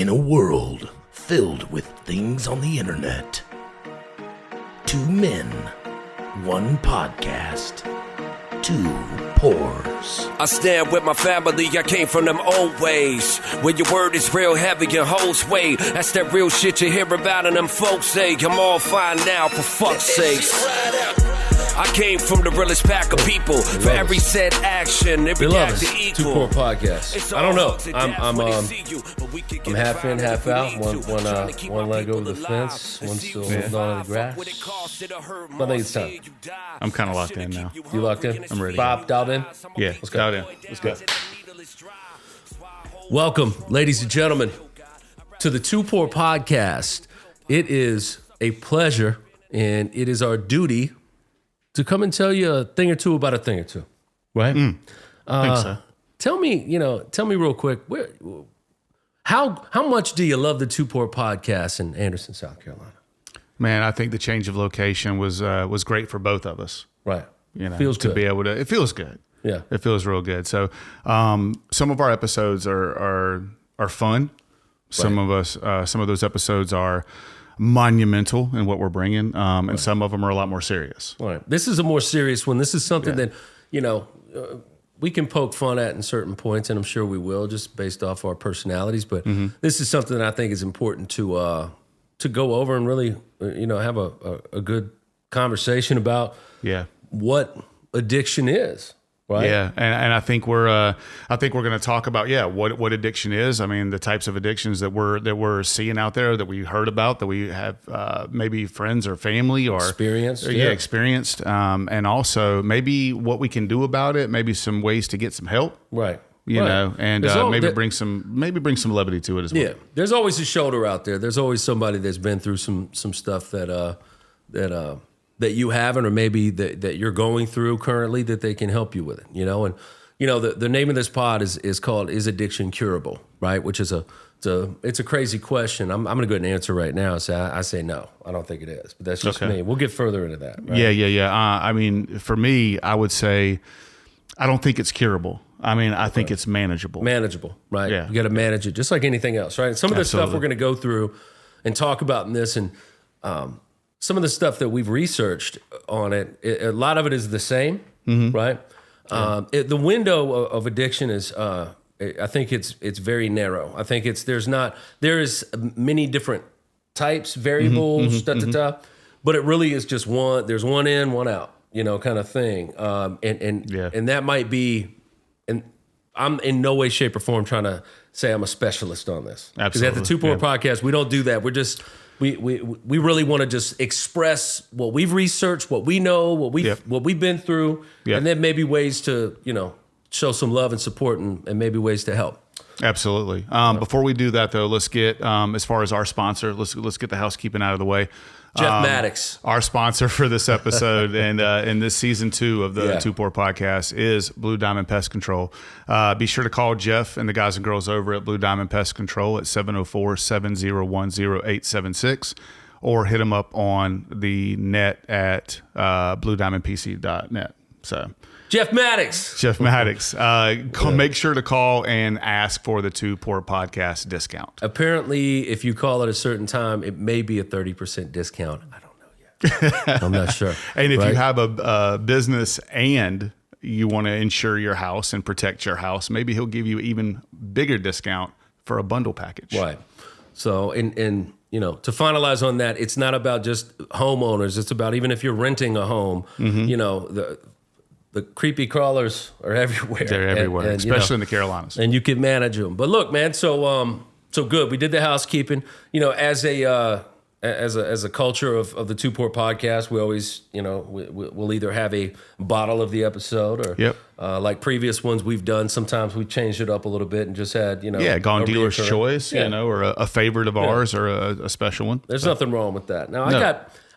In a world filled with things on the internet, two men, one podcast, two pores. I stand with my family, I came from them old ways, where your word is real heavy and holds weight. That's that real shit you hear about and them folks say. I'm all fine now, for fuck's sakes. I came from the realest pack of people. For every said action, every act to equal. Two Poor Podcast. I don't know. I'm half in, half out. One leg over the fence. One still holding on to the grass. I think it's time. I'm kind of locked in now. You locked in? I'm ready. Bob, dialed in? Yeah, Let's go. dialed in. Let's go. Welcome, ladies and gentlemen, to the Two Poor Podcast. It is a pleasure, and it is our duty to come and tell you a thing or two about a thing or two, right? I think so. Tell me real quick, how much do you love the Two Poor Podcast in Anderson, South Carolina? Man, I think the change of location was great for both of us. Right. You know, Feels to good. be able to. It feels good. Yeah. It feels real good. So, some of our episodes are fun. Some of those episodes are monumental in what we're bringing, and some of them are a lot more serious. All right. This is a more serious one. This is something that, we can poke fun at in certain points, and I'm sure we will, just based off our personalities. But this is something that I think is important to go over and really, have a good conversation about what addiction is. Right. Yeah, and I think we're going to talk about what addiction is. I mean, the types of addictions that we're seeing out there, that we heard about, that we have maybe friends or family or experienced, and also maybe what we can do about it. Maybe some ways to get some help. Right. You know, and maybe bring some levity to it as well. Yeah, there's always a shoulder out there. There's always somebody that's been through some stuff that you haven't, or maybe that you're going through currently, that they can help you with it, And, the name of this pod is called Is Addiction Curable, right? Which is it's a crazy question. I'm going to go ahead and answer right now. So I say no, I don't think it is, but that's just me. We'll get further into that. Right? Yeah. I mean, for me, I would say I don't think it's curable. I mean, I think it's manageable. Manageable, right? Yeah. You got to manage it just like anything else, right? And some of the stuff we're going to go through and talk about in this, and some of the stuff that we've researched on it, a lot of it is the same, right? Yeah. The window of addiction is, I think it's very narrow. I think there is many different types, variables, but it really is just one. There's one in, one out, kind of thing. And that might be, and I'm in no way, shape, or form trying to say I'm a specialist on this. Absolutely. Because at the Two Poor Podcast, we don't do that. We're just we really want to just express what we've researched, what we know, what we've been through, and then maybe ways to show some love and support, and maybe ways to help. Absolutely. Before we do that, though, let's get as far as our sponsor. Let's get the housekeeping out of the way. Jeff Maddox, our sponsor for this episode and in this season 2 of the Two Poor Podcast, is Blue Diamond Pest Control. Be sure to call Jeff and the guys and girls over at Blue Diamond Pest Control at 704-701-0876, or hit them up on the net at bluediamondpc.net. So Jeff Maddox. Make sure to call and ask for the Two Poor Podcast discount. Apparently, if you call at a certain time, it may be a 30% discount. I don't know yet. I'm not sure. And if you have a business and you want to insure your house and protect your house, maybe he'll give you even bigger discount for a bundle package. Right. So, and to finalize on that, it's not about just homeowners. It's about, even if you're renting a home, the creepy crawlers are everywhere. They're everywhere, especially in the Carolinas. And you can manage them. But look, man, so good. We did the housekeeping. As a culture of the Two Poor Podcast, we always, we'll either have a bottle of the episode, or like previous ones we've done. Sometimes we changed it up a little bit and just had, gone dealer's choice, or a favorite of ours, or a special one. There's nothing wrong with that. Now,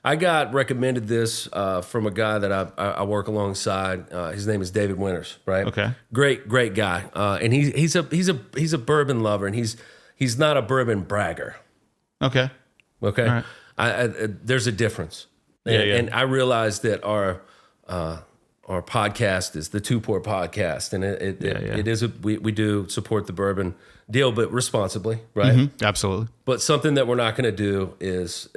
I got recommended this from a guy that I work alongside. His name is David Winters, right? Okay. Great guy. And he's a bourbon lover, and he's not a bourbon bragger. Okay. Right. There's a difference. And I realized that our podcast is the Two Poor Podcast, and it is we do support the bourbon deal, but responsibly, right? Absolutely. But something that we're not going to do is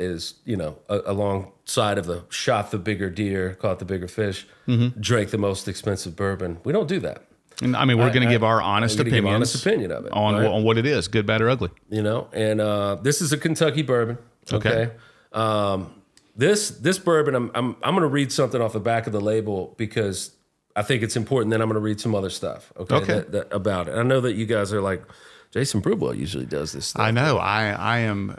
alongside of the shot the bigger deer, caught the bigger fish, drink the most expensive bourbon. We don't do that. And I mean, we're going to give our honest opinion of it on what it is, good, bad, or ugly. And this is a Kentucky bourbon. Okay. This bourbon, I'm going to read something off the back of the label because I think it's important. Then I'm going to read some other stuff. Okay. That about it. I know that you guys are like, Jason Brewell usually does this stuff. I know. I am.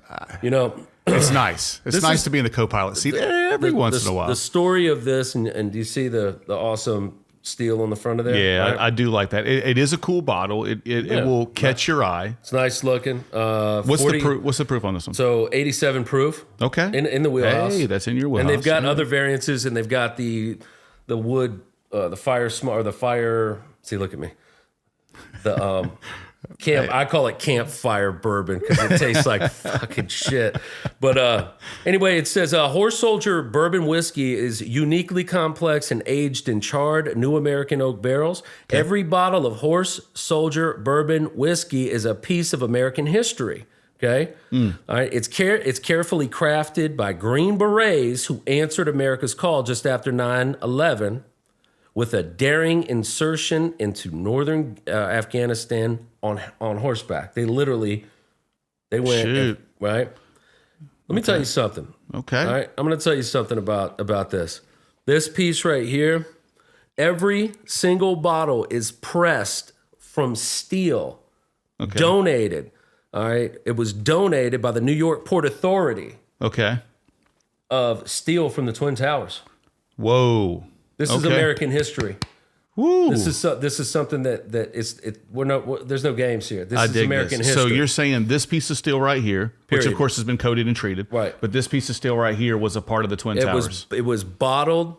It's nice. It's nice to be in the co-pilot seat every once in a while. The story of this, and do you see the awesome steel on the front of there? Yeah, right? I do like that. It is a cool bottle. It will catch your eye. It's nice looking. What's the proof on this one? So 87 proof. Okay. In the wheelhouse. Hey, that's in your wheelhouse. And they've got other variances, and they've got the wood, the fire smart, or the fire. See, look at me. The I call it campfire bourbon because it tastes like fucking shit. But anyway, it says Horse Soldier bourbon whiskey is uniquely complex and aged in charred new American oak barrels. Okay. Every bottle of Horse Soldier bourbon whiskey is a piece of American history. Okay, all right. It's carefully crafted by Green Berets who answered America's call just after 9/11 with a daring insertion into northern Afghanistan on horseback. They went, right? Let me tell you something. Okay. All right. I'm going to tell you something about this. This piece right here, every single bottle is pressed from steel, donated. All right. It was donated by the New York Port Authority. Okay. Of steel from the Twin Towers. Whoa. This is American history. Woo. This is something that there's no games here. This is American history. So you're saying this piece of steel right here, which of course has been coated and treated, right? But this piece of steel right here was a part of the Twin Towers. It was bottled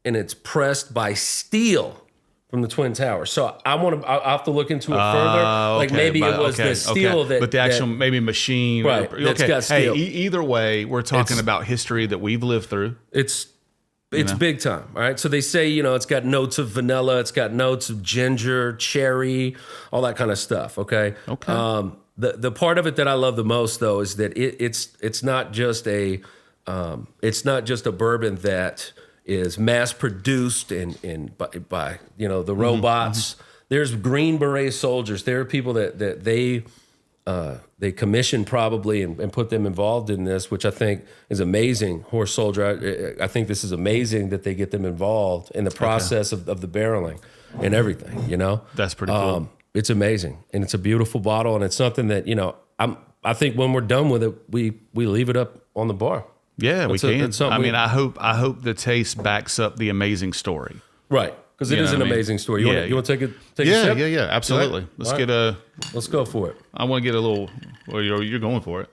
and it's pressed by steel from the Twin Towers. So I'll have to look into it further. Like maybe it was the steel that, but the actual maybe machine, right? That's got steel. Hey, either way, we're talking about history that we've lived through. It's big time, all right? So they say, it's got notes of vanilla, it's got notes of ginger, cherry, all that kind of stuff, okay? Okay. The part of it that I love the most, though, is that it's not just a bourbon that is mass produced by the robots. There's Green Beret soldiers. There are people that they commissioned probably and put them involved in this, which I think is amazing. Horse Soldier, I think this is amazing that they get them involved in the process of the barreling and everything, That's pretty cool. It's amazing. And it's a beautiful bottle. And it's something that, I think when we're done with it, we leave it up on the bar. Yeah, we can. I hope the taste backs up the amazing story. Right. Because it is an amazing story. You want to take a sip? Yeah, absolutely. Let's go for it. I want to get a little. Well, you're going for it.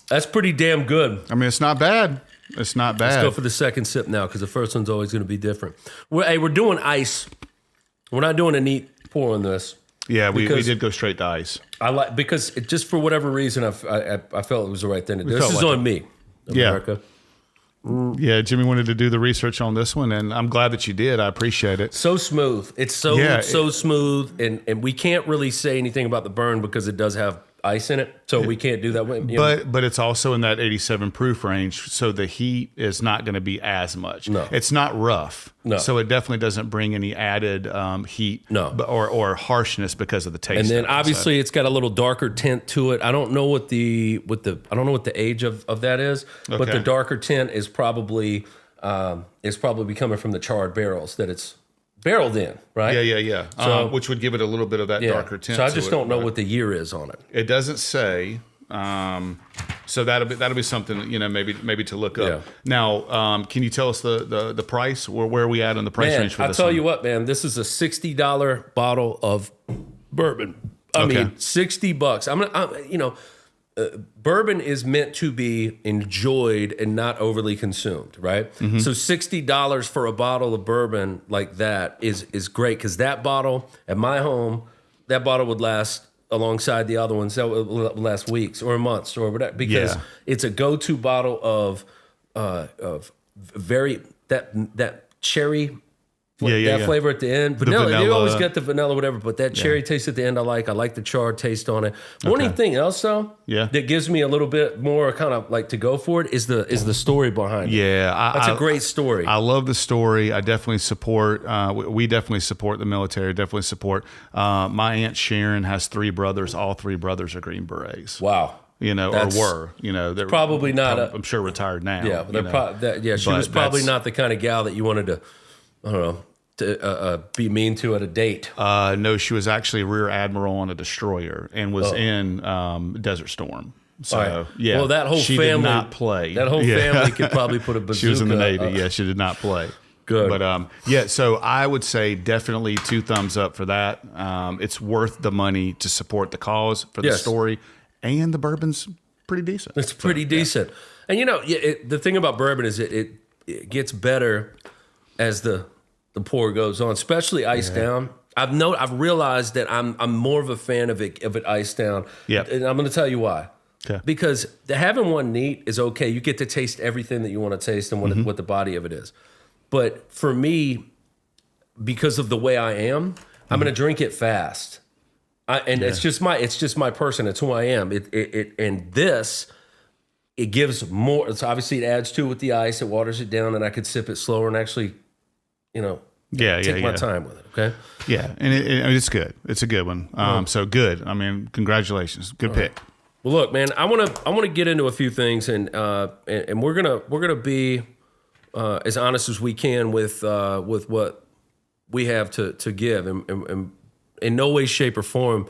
That's pretty damn good. I mean, it's not bad. It's not bad. Let's go for the second sip now because the first one's always going to be different. We're doing ice. We're not doing a neat pour on this. Yeah, we did go straight to ice. Because just for whatever reason, I felt it was the right thing to do. This is on me, America. Yeah, Jimmy wanted to do the research on this one, and I'm glad that you did. I appreciate it. So smooth. It's so smooth, and we can't really say anything about the burn because it does have ice in it, so we can't do that. But it's also in that 87 proof range, so the heat is not going to be as much. No. It's not rough. No. So it definitely doesn't bring any added heat or harshness because of the taste. And then obviously it's got a little darker tint to it. I don't know what the age of that is, but the darker tint is probably coming from the charred barrels that it's barreled in, right? Yeah. So, which would give it a little bit of that darker tint. So I just don't know what the year is on it. It doesn't say. So that'll be something maybe to look up. Yeah. Now, can you tell us the price or where are we at on the price range for this? I'll tell you what, man. This is a $60 bottle of bourbon. I mean, $60. Bourbon is meant to be enjoyed and not overly consumed, right? Mm-hmm. So $60 for a bottle of bourbon like that is great because that bottle at my home, that bottle would last alongside the other ones that would last weeks or months or whatever because it's a go-to bottle of very that cherry. Yeah. Flavor at the end. Vanilla. You always vanilla. get the vanilla, whatever, but that cherry taste at the end I like the charred taste on it. One thing else though, that gives me a little bit more kind of like to go for it is the story behind it. Yeah. That's a great story. I love the story. I definitely support, we definitely support the military, definitely support. My Aunt Sharon has 3 brothers. All 3 brothers are Green Berets. Wow. Or were, they're probably not. I'm sure retired now. Yeah, she was probably not the kind of gal that you wanted to, I don't know, to be mean to at a date. No, she was actually a rear admiral on a destroyer and was in Desert Storm. So yeah, well, that whole she family did not play. That whole family could probably put a bazooka. She was in the Navy. Yeah, she did not play. Good. But so I would say definitely 2 thumbs up for that. It's worth the money to support the cause for the story, and the bourbon's pretty decent. It's pretty decent. And the thing about bourbon is it gets better as the pour goes on, especially iced down. I've realized that I'm more of a fan of it iced down. Yeah. And I'm going to tell you why. Okay. Because having one neat is okay. You get to taste everything that you want to taste and what the body of it is. But for me, because of the way I am, I'm going to drink it fast. It's just my person. It's who I am. It gives more. It's obviously it adds to it with the ice. It waters it down, and I could sip it slower and actually, take my time with it. Okay. Yeah, and it's good. It's a good one. So good. I mean, congratulations. Good pick. Right. Well, look, man, I want to get into a few things, and we're gonna be as honest as we can with what we have to give, and in no way, shape, or form,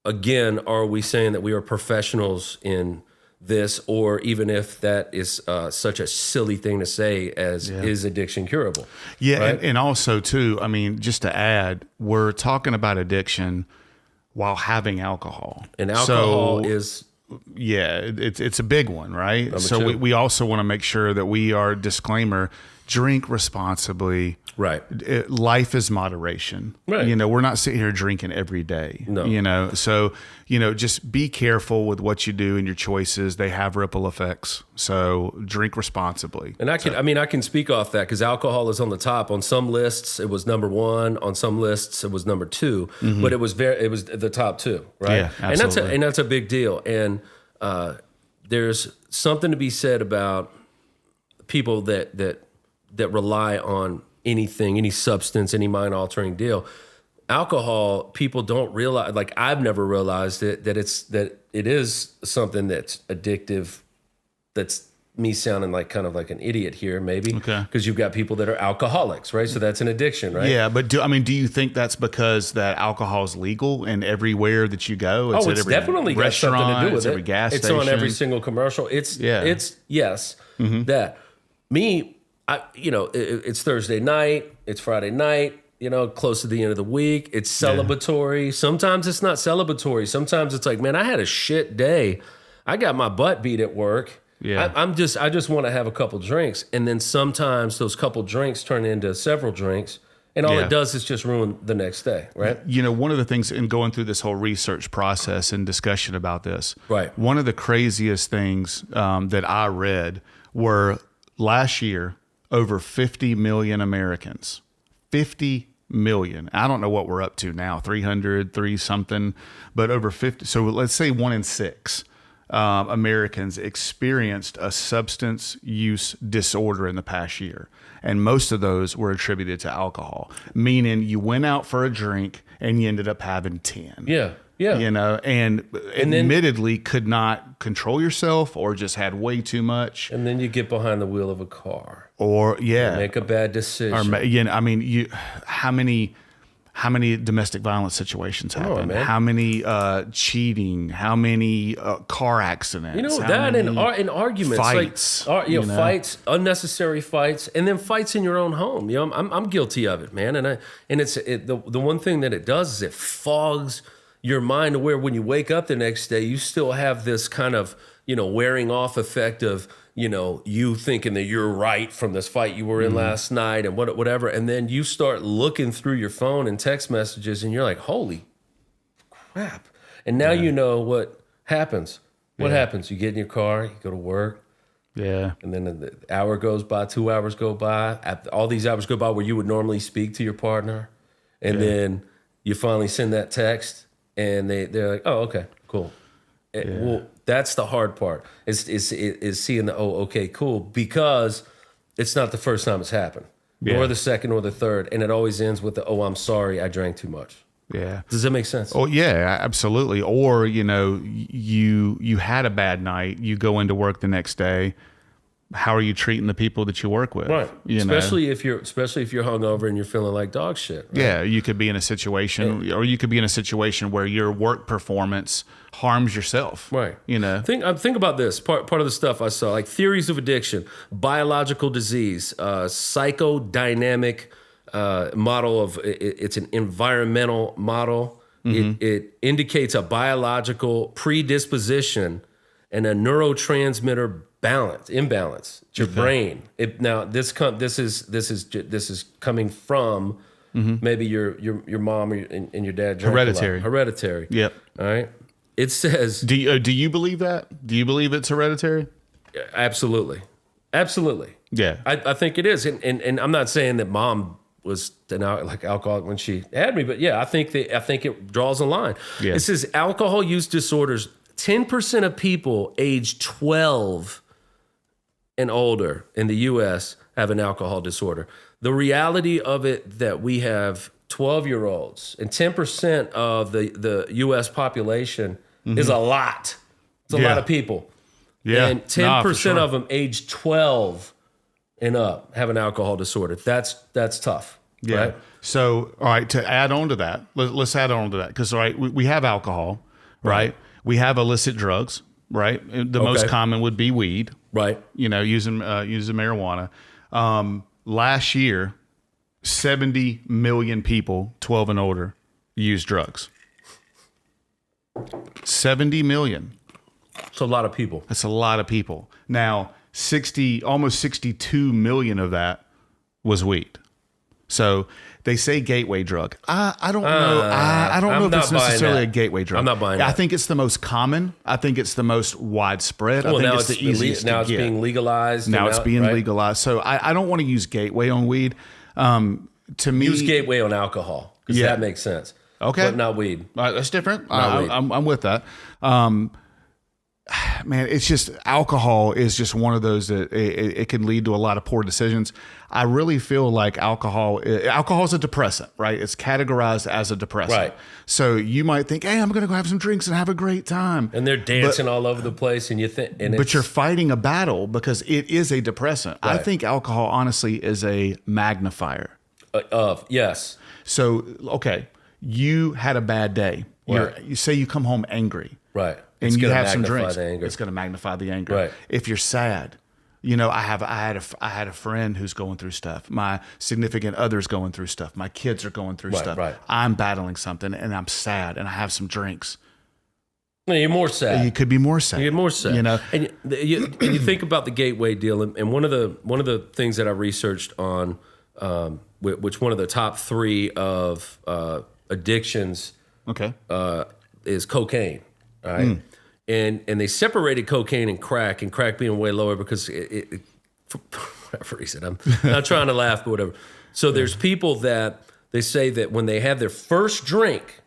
again, are we saying that we are professionals in this, or even if that is such a silly thing to say as is addiction curable? Yeah, right? and also too, I mean, just to add, we're talking about addiction while having alcohol, and alcohol is. Yeah, it's a big one, right? Number so 2. we also want to make sure that we are disclaimer: drink responsibly. Right. Life is moderation. Right. We're not sitting here drinking every day. No. So just be careful with what you do and your choices. They have ripple effects. So drink responsibly. And I can speak off that because alcohol is on the top. On some lists, it was number 1. On some lists, it was number 2. Mm-hmm. But it was the top 2, right? Yeah, absolutely. And that's a big deal. And there's something to be said about people that rely on anything, any substance, any mind-altering deal. Alcohol, people don't realize. Like I've never realized it that it is something that's addictive. That's me sounding like kind of like an idiot here, maybe. Okay. Because you've got people that are alcoholics, right? So that's an addiction, right? Yeah, but do you think that's because that alcohol is legal and everywhere that you go? It's at every definitely got something to do with it's it. Every gas it's station. On every single commercial. It's yes. Mm-hmm. That me. It's Thursday night, it's Friday night, close to the end of the week. It's celebratory. Yeah. Sometimes it's not celebratory. Sometimes it's like, man, I had a shit day. I got my butt beat at work. Yeah. I just want to have a couple drinks. And then sometimes those couple drinks turn into several drinks. And all it does is just ruin the next day, right? One of the things in going through this whole research process and discussion about this, right? One of the craziest things that I read were last year, over 50 million Americans, 50 million. I don't know what we're up to now, 3 something, but over 50. So let's say 1 in 6 Americans experienced a substance use disorder in the past year. And most of those were attributed to alcohol, meaning you went out for a drink and you ended up having 10. Yeah. Yeah. And admittedly could not control yourself or just had way too much. And then you get behind the wheel of a car. Or, make a bad decision. How many domestic violence situations happen? How many cheating? How many car accidents? In arguments, fights, fights, unnecessary fights, and then fights in your own home. I'm guilty of it, man. And the one thing that it does is it fogs your mind to where when you wake up the next day, you still have this kind of wearing off effect of you thinking that you're right from this fight you were in last night and whatever. And then you start looking through your phone and text messages and you're like, holy crap. And now you know what happens. What happens? You get in your car, you go to work, Yeah. And then the hour goes by, 2 hours go by. All these hours go by where you would normally speak to your partner. And then you finally send that text and they're like, oh, okay, cool. Well, that's the hard part is seeing the, oh, okay, cool. Because it's not the first time it's happened. Or the second or the third. And it always ends with the, oh, I'm sorry, I drank too much. Yeah. Does that make sense? Oh yeah, absolutely. Or, you had a bad night, you go into work the next day. How are you treating the people that you work with? Right. Especially if you're hungover and you're feeling like dog shit. Right? Yeah, you could be in a situation or you could be in a situation where your work performance harms yourself. Right. Think about this. Part of the stuff I saw, like theories of addiction, biological disease, psychodynamic model of it's an environmental model. It indicates a biological predisposition and a neurotransmitter imbalance. It's your brain. This is coming from maybe your mom and your dad. Hereditary. Yep. All right. It says. Do you believe that? Do you believe it's hereditary? Absolutely. Yeah. I think it is, and I'm not saying that mom was like alcoholic when she had me, but yeah, I think it draws a line. Yeah. It says alcohol use disorders. 10% of people aged 12 and older in the U.S. have an alcohol disorder. The reality of it that we have 12-year-olds and 10% of the U.S. population is a lot. It's a lot of people. Yeah. And 10% of them aged 12 and up have an alcohol disorder. That's tough. Yeah. Right? So, all right, to add on to that, let's add on to that. Because, all right, we have alcohol, right? We have illicit drugs, right? The most common would be weed. Right. Using marijuana. Last year, 70 million people, 12 and older, use drugs. 70 million. It's a lot of people. That's a lot of people. Now, almost 62 million of that was weed. So they say gateway drug. I don't know. I don't know if it's necessarily a gateway drug. I'm not buying that. I think it's the most common. I think it's the most widespread. I think it's the easiest now to it's get. being legalized. Now it's being legalized. So I don't want to use gateway on weed. To me, use gateway on alcohol because that makes sense. Okay, but not weed. That's different. I'm with that. Man, it's just alcohol is just one of those that it can lead to a lot of poor decisions. I really feel like alcohol is a depressant, right? It's categorized as a depressant. Right. So you might think, hey, I'm going to go have some drinks and have a great time. And they're dancing all over the place, and you think, but you're fighting a battle because it is a depressant. Right. I think alcohol, honestly, is a magnifier. Yes. So, okay, you had a bad day. Right. You say you come home angry. Right. And you have some drinks. It's going to magnify the anger. Right. If you're sad, I had a friend who's going through stuff. My significant other's going through stuff. My kids are going through stuff. Right. I'm battling something and I'm sad and I have some drinks. No, you're more sad. You could be more sad. You're more sad. And you think about the gateway deal, and one of the things that I researched on, which one of the top 3 of addictions, is cocaine. All right. And they separated cocaine and crack being way lower because it for whatever reason. I'm not trying to laugh, but whatever. So there's people that they say that when they have their first drink,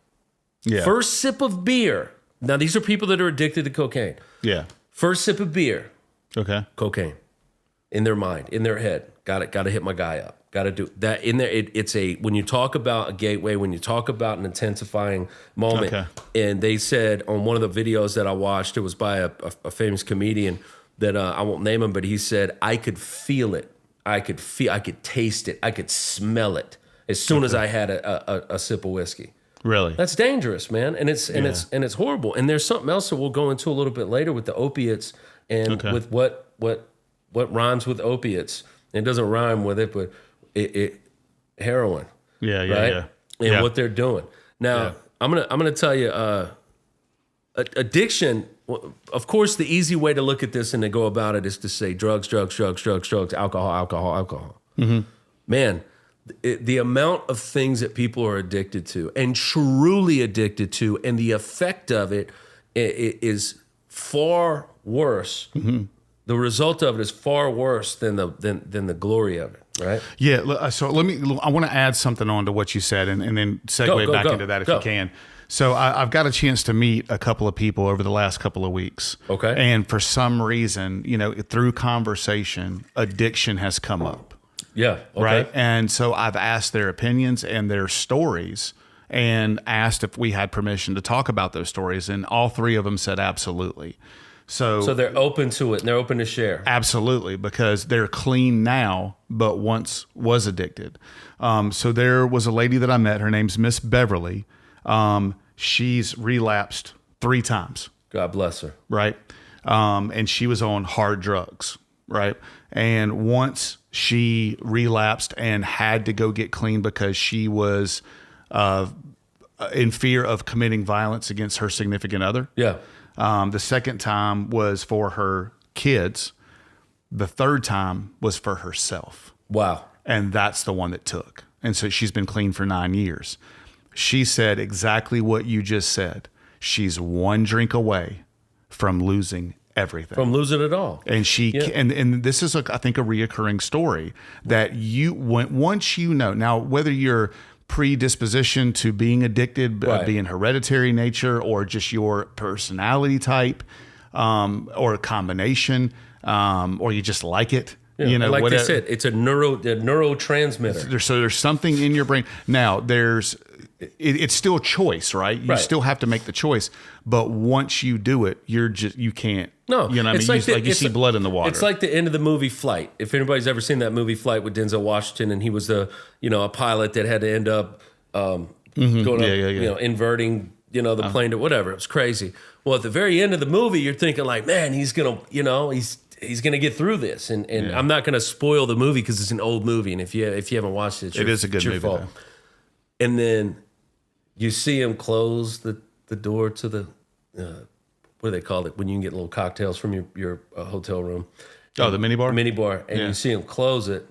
first sip of beer. Now these are people that are addicted to cocaine. Yeah. First sip of beer. Okay. Cocaine. In their mind, in their head. Got to hit my guy up. Got to do that in there. It's when you talk about a gateway, when you talk about an intensifying moment, and they said on one of the videos that I watched, it was by a famous comedian that I won't name him, but he said, I could feel it. I could taste it. I could smell it as soon as I had a sip of whiskey. Really? That's dangerous, man. And it's horrible. And there's something else that we'll go into a little bit later with the opiates and with what rhymes with opiates. It doesn't rhyme with it, but heroin. And what they're doing. Now, I'm gonna tell you, addiction. Of course, the easy way to look at this and to go about it is to say drugs, alcohol. Mm-hmm. Man, the amount of things that people are addicted to and truly addicted to, and the effect of it is far worse the result of it is far worse than the glory of it, right? Yeah. So I want to add something on to what you said and then segue back into that if you can. So I've got a chance to meet a couple of people over the last couple of weeks. Okay. And for some reason, through conversation, addiction has come up. Yeah. Okay. Right. And so I've asked their opinions and their stories and asked if we had permission to talk about those stories. And all three of them said absolutely. So they're open to it and they're open to share. Absolutely, because they're clean now, but once was addicted. So there was a lady that I met. Her name's Miss Beverly. She's relapsed 3 times. God bless her. Right. And she was on hard drugs. Right. And once she relapsed and had to go get clean because she was in fear of committing violence against her significant other. Yeah. The second time was for her kids. The third time was for herself. Wow. And that's the one that took. And so she's been clean for 9 years. She said exactly what you just said. She's 1 drink away from losing everything. From losing it all. And and this is, I think, a reoccurring story that once now, whether you're predisposition to being addicted, right. being hereditary nature, or just your personality type, or a combination, or you just like it. Yeah, like whatever. they said, it's a neurotransmitter. So there's something in your brain. Now it's still a choice, right? You still have to make the choice, but once you do it, you can't. No, you know what I mean? You see blood in the water. It's like the end of the movie Flight. If anybody's ever seen that movie Flight with Denzel Washington, and he was a pilot that had to end up going up, inverting, the plane to whatever. It was crazy. Well, at the very end of the movie, you're thinking like, man, he's gonna, he's gonna get through this. And I'm not gonna spoil the movie because it's an old movie, and if you haven't watched it, it is a good movie. Fault. And then you see him close the door to the what do they call it when you can get little cocktails from your hotel room? Oh, the mini bar. And you see him close it,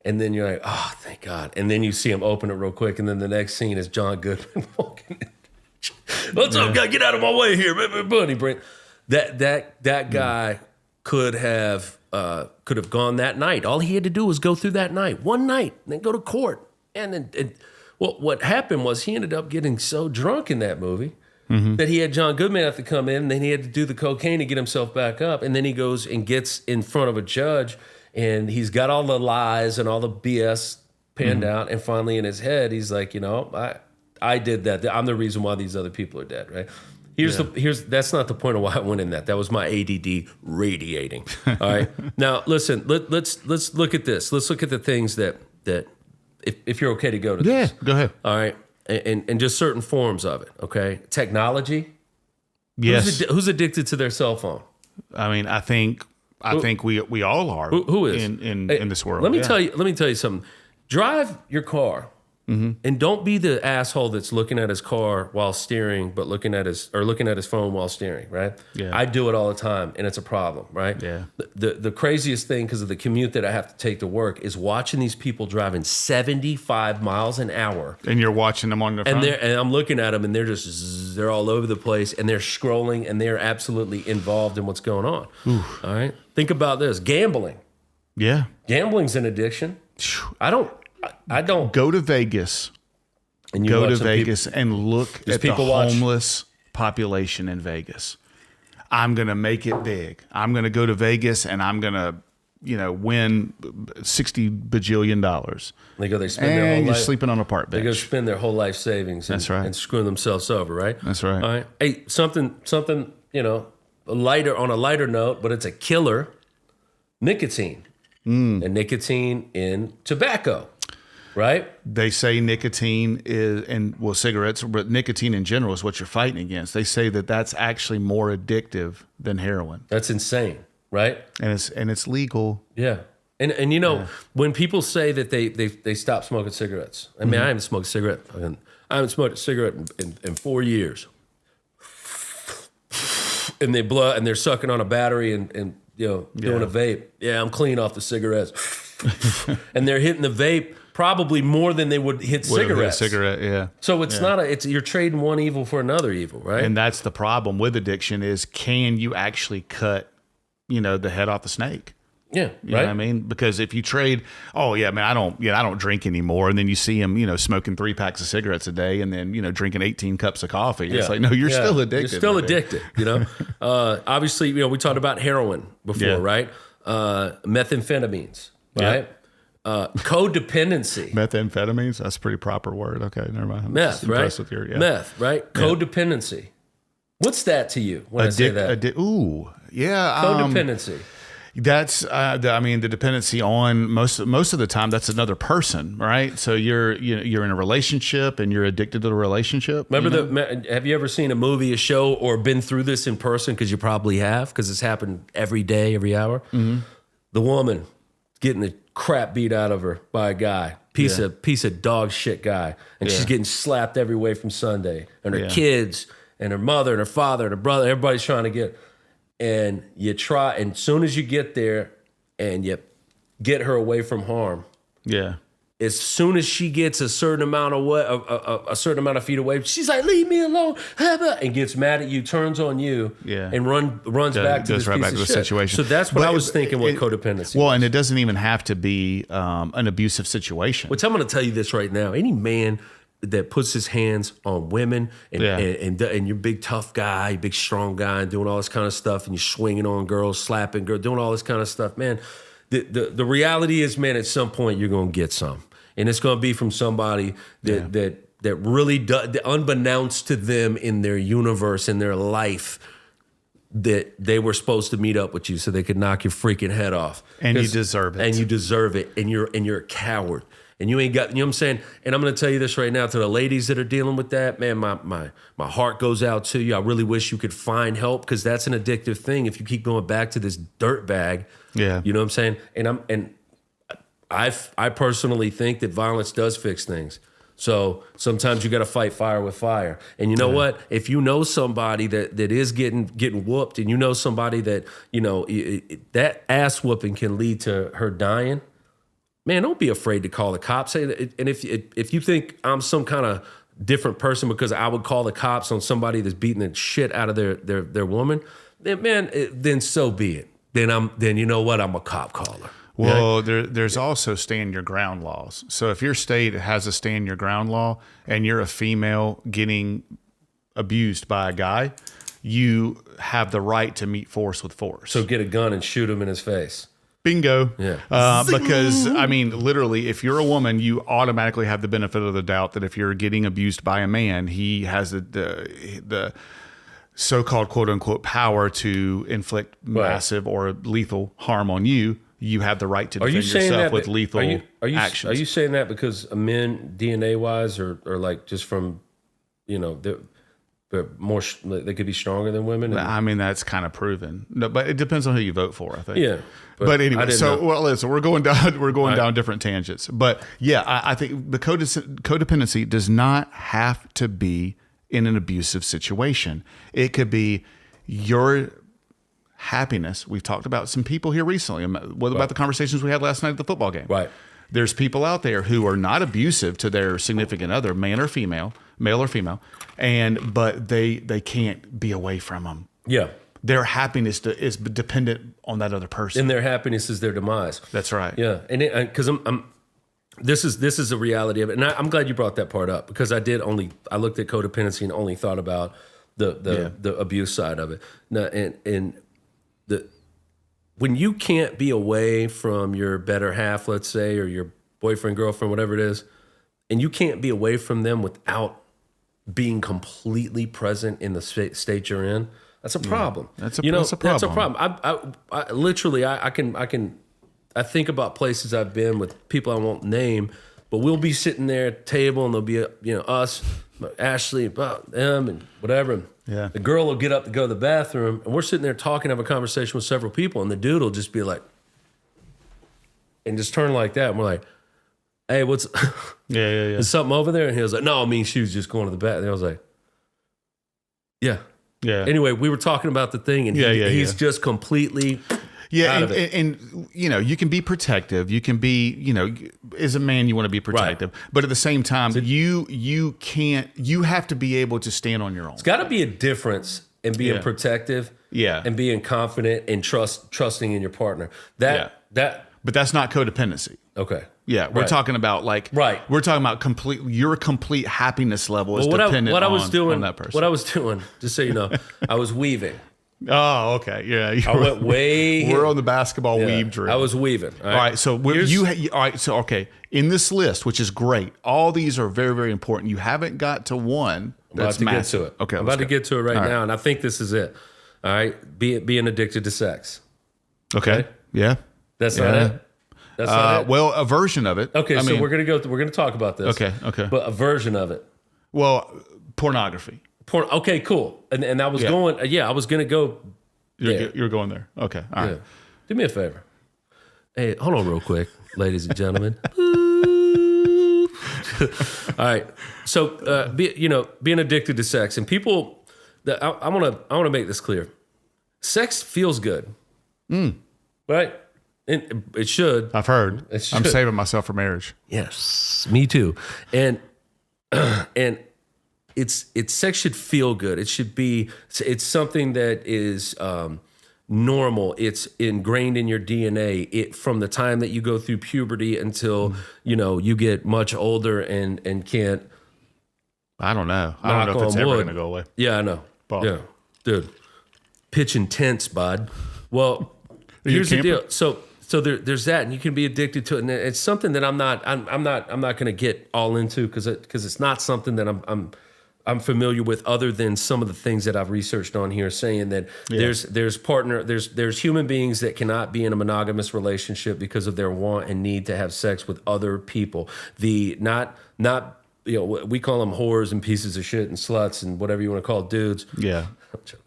and then you're like, oh, thank God. And then you see him open it real quick, and then the next scene is John Goodman walking in. What's up, guy? Get out of my way here, buddy. That guy could have gone that night. All he had to do was go through that night, one night, and then go to court. And then what happened was he ended up getting so drunk in that movie that he had John Goodman have to come in, and then he had to do the cocaine to get himself back up. And then he goes and gets in front of a judge, and he's got all the lies and all the BS panned out. And finally in his head, he's like, I did that. I'm the reason why these other people are dead, right? That's not the point of why I went in that. That was my ADD radiating. All right. Now listen, let's look at this. Let's look at the things that if you're okay to go to this. Yeah, go ahead. All right. And just certain forms of it, okay? Technology. Yes. Who's addicted to their cell phone? I mean, I think we all are. Who is in this world? Let me tell you something. Drive your car, and don't be the asshole that's looking at his car while steering, but looking at his phone while steering. Right? Yeah. I do it all the time, and it's a problem. Right? Yeah. The craziest thing because of the commute that I have to take to work is watching these people driving 75 miles an hour. And you're watching them on their phone. And I'm looking at them, and they're all over the place, and they're scrolling, and they're absolutely involved in what's going on. Oof. All right. Think about this: gambling. Yeah. Gambling's an addiction. I don't go to Vegas. And go to Vegas and look at the homeless population in Vegas. I'm going to make it big. I'm going to go to Vegas and I'm going to, win $60 bajillion. They go, they spend their whole life. You're sleeping on a park bench. They go spend their whole life savings. That's right. And screwing themselves over, right? That's right. All right. Hey, something, on a lighter note, but it's a killer. Nicotine. And nicotine in tobacco. Right? They say nicotine cigarettes, but nicotine in general is what you're fighting against. They say that that's actually more addictive than heroin. That's insane, right? And it's legal. Yeah. And when people say that they stop smoking cigarettes, I mean, I haven't smoked a cigarette. I haven't smoked a cigarette in 4 years. And they're sucking on a battery and doing a vape. Yeah, I'm clean off the cigarettes. And they're hitting the vape probably more than they would hit cigarettes. Yeah. So it's you're trading one evil for another evil, right? And that's the problem with addiction is can you actually cut, the head off the snake. Yeah, You know what I mean? Because if you trade, oh yeah, man, I don't drink anymore, and then you see him, smoking 3 packs of cigarettes a day, and then drinking 18 cups of coffee. It's like, no, you're still addicted. You're still addicted. Obviously, we talked about heroin before, right? Methamphetamines, right? Codependency. Methamphetamines. That's a pretty proper word. Okay, never mind. I'm Meth, right? With your, Meth, right? Codependency. What's that to you when I say that? Ooh, yeah. Codependency. That's, the dependency on most of the time. That's another person, right? So you're in a relationship and you're addicted to the relationship. Remember have you ever seen a movie, a show, or been through this in person? Because you probably have, because it's happened every day, every hour. Mm-hmm. The woman getting the crap beat out of her by a guy, piece of dog shit guy, and she's getting slapped every way from Sunday, and her kids, and her mother, and her father, and her brother. Everybody's trying to get. And you try, and as soon as you get there and you get her away from harm, as soon as she gets a certain amount of feet away, she's like, "Leave me alone," and gets mad at you, turns on you, and runs back to this right piece back of to the shit. situation. So that's what I was thinking. What codependency? Well, and it doesn't even have to be an abusive situation. Which I'm going to tell you this right now: any man that puts his hands on women and you're big tough guy, big strong guy, and doing all this kind of stuff, and you're swinging on girls, slapping girls, doing all this kind of stuff, man. The reality is, man, at some point you're gonna get some, and it's gonna be from somebody that really does, unbeknownst to them in their universe, in their life, that they were supposed to meet up with you so they could knock your freaking head off, and you deserve it, and you're a coward. And you ain't got, you know what I'm saying? And I'm going to tell you this right now to the ladies that are dealing with that, man, my heart goes out to you. I really wish you could find help, because that's an addictive thing if you keep going back to this dirt bag. Yeah. You know what I'm saying? And I personally think that violence does fix things. So sometimes you got to fight fire with fire. And you know what? If you know somebody that is getting whooped, and you know somebody that, that ass whooping can lead to her dying, man, don't be afraid to call the cops. And if you think I'm some kind of different person because I would call the cops on somebody that's beating the shit out of their woman, then then so be it. Then you know what? I'm a cop caller. Well, there's also stand your ground laws. So if your state has a stand your ground law and you're a female getting abused by a guy, you have the right to meet force with force. So get a gun and shoot him in his face. Bingo. Yeah. Because, literally, if you're a woman, you automatically have the benefit of the doubt that if you're getting abused by a man, he has the so-called quote-unquote power to inflict massive or lethal harm on you. You have the right to defend yourself with lethal actions. Are you saying that because men, DNA-wise, or like just from, they're more, they could be stronger than women? That's kind of proven. No, but it depends on who you vote for, I think. Yeah. But anyway, listen, we're going down different tangents. But yeah, I think the codependency does not have to be in an abusive situation. It could be your happiness. We've talked about some people here recently. What about the conversations we had last night at the football game? Right. There's people out there who are not abusive to their significant other, male or female, but they can't be away from them. Yeah. Their happiness is dependent on that other person. And their happiness is their demise. That's right. Yeah. And because this is a reality of it. And I'm glad you brought that part up, because I looked at codependency and only thought about the abuse side of it. Now, and when you can't be away from your better half, let's say, or your boyfriend, girlfriend, whatever it is, and you can't be away from them without being completely present in the state you're in, that's a problem. That's a problem. That's a problem. I literally I think about places I've been with people I won't name, but we'll be sitting there at the table, and there'll be us, Ashley, them, and whatever. Yeah. The girl will get up to go to the bathroom, and we're sitting there talking, have a conversation with several people, and the dude will just be like, and just turn like that, and we're like, "Hey, what's? Yeah. Is something over there?" And he was like, "No, she was just going to the bathroom." And I was like, "Yeah." Anyway, we were talking about the thing, and he's just completely out of it. And you can be protective. You can be, as a man, you want to be protective, but at the same time, you have to be able to stand on your own. It's got to be a difference and being protective, and being confident and trusting in your partner. But that's not codependency. Okay. Yeah, we're talking about we're talking about your complete happiness level is dependent on that person. What I was doing, just so you know, I was weaving. Oh, okay. Yeah. I went way. We're on the basketball weave drill. I was weaving. All right. So okay. In this list, which is great, all these are very, very important. You haven't got to one. That's I'm about to massive. get to it. Okay. I'm about to get to it right now, and I think this is it. All right. Being addicted to sex. Okay. Yeah. That's not it. That's not it. Well, a version of it. Okay. So we're gonna talk about this. Okay. But a version of it. Well, pornography. Okay, cool. And I was going. I was gonna go. You're going there. Okay. All right. Do me a favor. Hey, hold on real quick, ladies and gentlemen. All right. So, being addicted to sex, and people, I want to make this clear. Sex feels good, right? And it should. I've heard. I'm saving myself for marriage. Yes, me too. And it's sex should feel good. It should be. It's something that is normal. It's ingrained in your DNA. From the time that you go through puberty until you get much older and can't. I don't know. I don't know if it's ever going to go away. Yeah, I know. Bob. Yeah, dude. Pitch intense, bud. Well, here's the deal. So there's that, and you can be addicted to it, and it's something that I'm not going to get all into because it's not something that I'm familiar with, other than some of the things that I've researched on here, saying that there's human beings that cannot be in a monogamous relationship because of their want and need to have sex with other people. We call them whores and pieces of shit and sluts and whatever you want to call dudes. Yeah, I'm joking.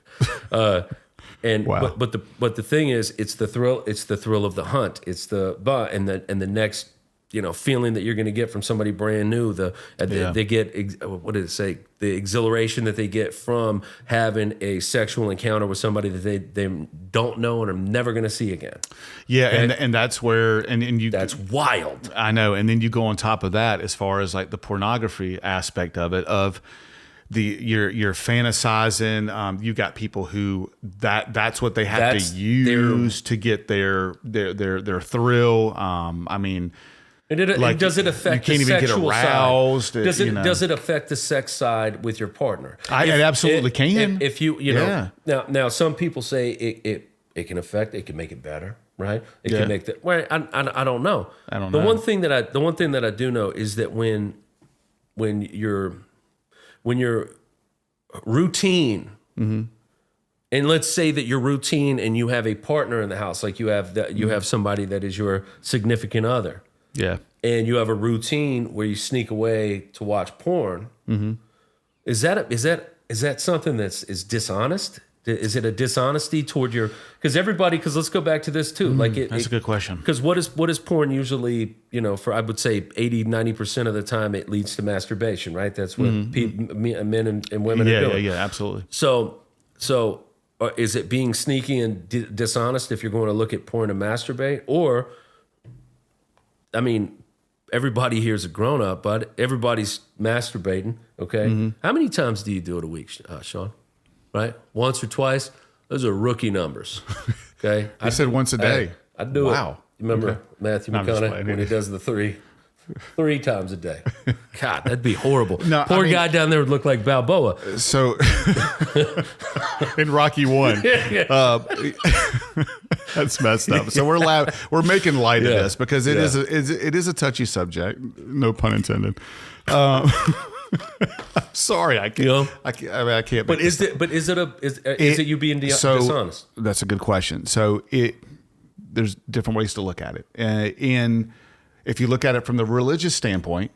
But the thing is, it's the thrill of the hunt. It's the the next feeling that you're going to get from somebody brand new. They get, what did it say? The exhilaration that they get from having a sexual encounter with somebody that they don't know and are never going to see again. Yeah, okay? and that's where that's wild. I know, and then you go on top of that as far as like the pornography aspect of it, of you're fantasizing. You got people who that's what they have to use to get their thrill. I mean. Does it affect the sexual side? Does it affect the sex side with your partner? It absolutely can. If you now some people say it can affect. It can make it better, right? It can make that. Well, I don't know. The one thing that I do know is that when you're routine. Mm-hmm. And let's say that you're routine and you have a partner in the house, like you have somebody that is your significant other. Yeah. And you have a routine where you sneak away to watch porn. Mm-hmm. Is that something is dishonest? Is it a dishonesty toward your? Because let's go back to this too. That's a good question. Because what is porn usually? For I would say 80-90% of the time it leads to masturbation, right? That's what men and women are doing. Yeah, absolutely. So is it being sneaky and dishonest if you're going to look at porn and masturbate? Or, I mean, everybody here is a grown up, but everybody's masturbating. Okay, How many times do you do it a week, Sean? Right, once or twice. Those are rookie numbers. Okay, I said once a day. I do it. Wow. You remember Matthew McConaughey when he does the three times a day? God, that'd be horrible. Poor guy down there would look like Balboa. So in Rocky 1, that's messed up. So we're making light of this because it is a touchy subject. No pun intended. I'm sorry, I can't. I can't. But is it you being dishonest? That's a good question. So there's different ways to look at it. If you look at it from the religious standpoint,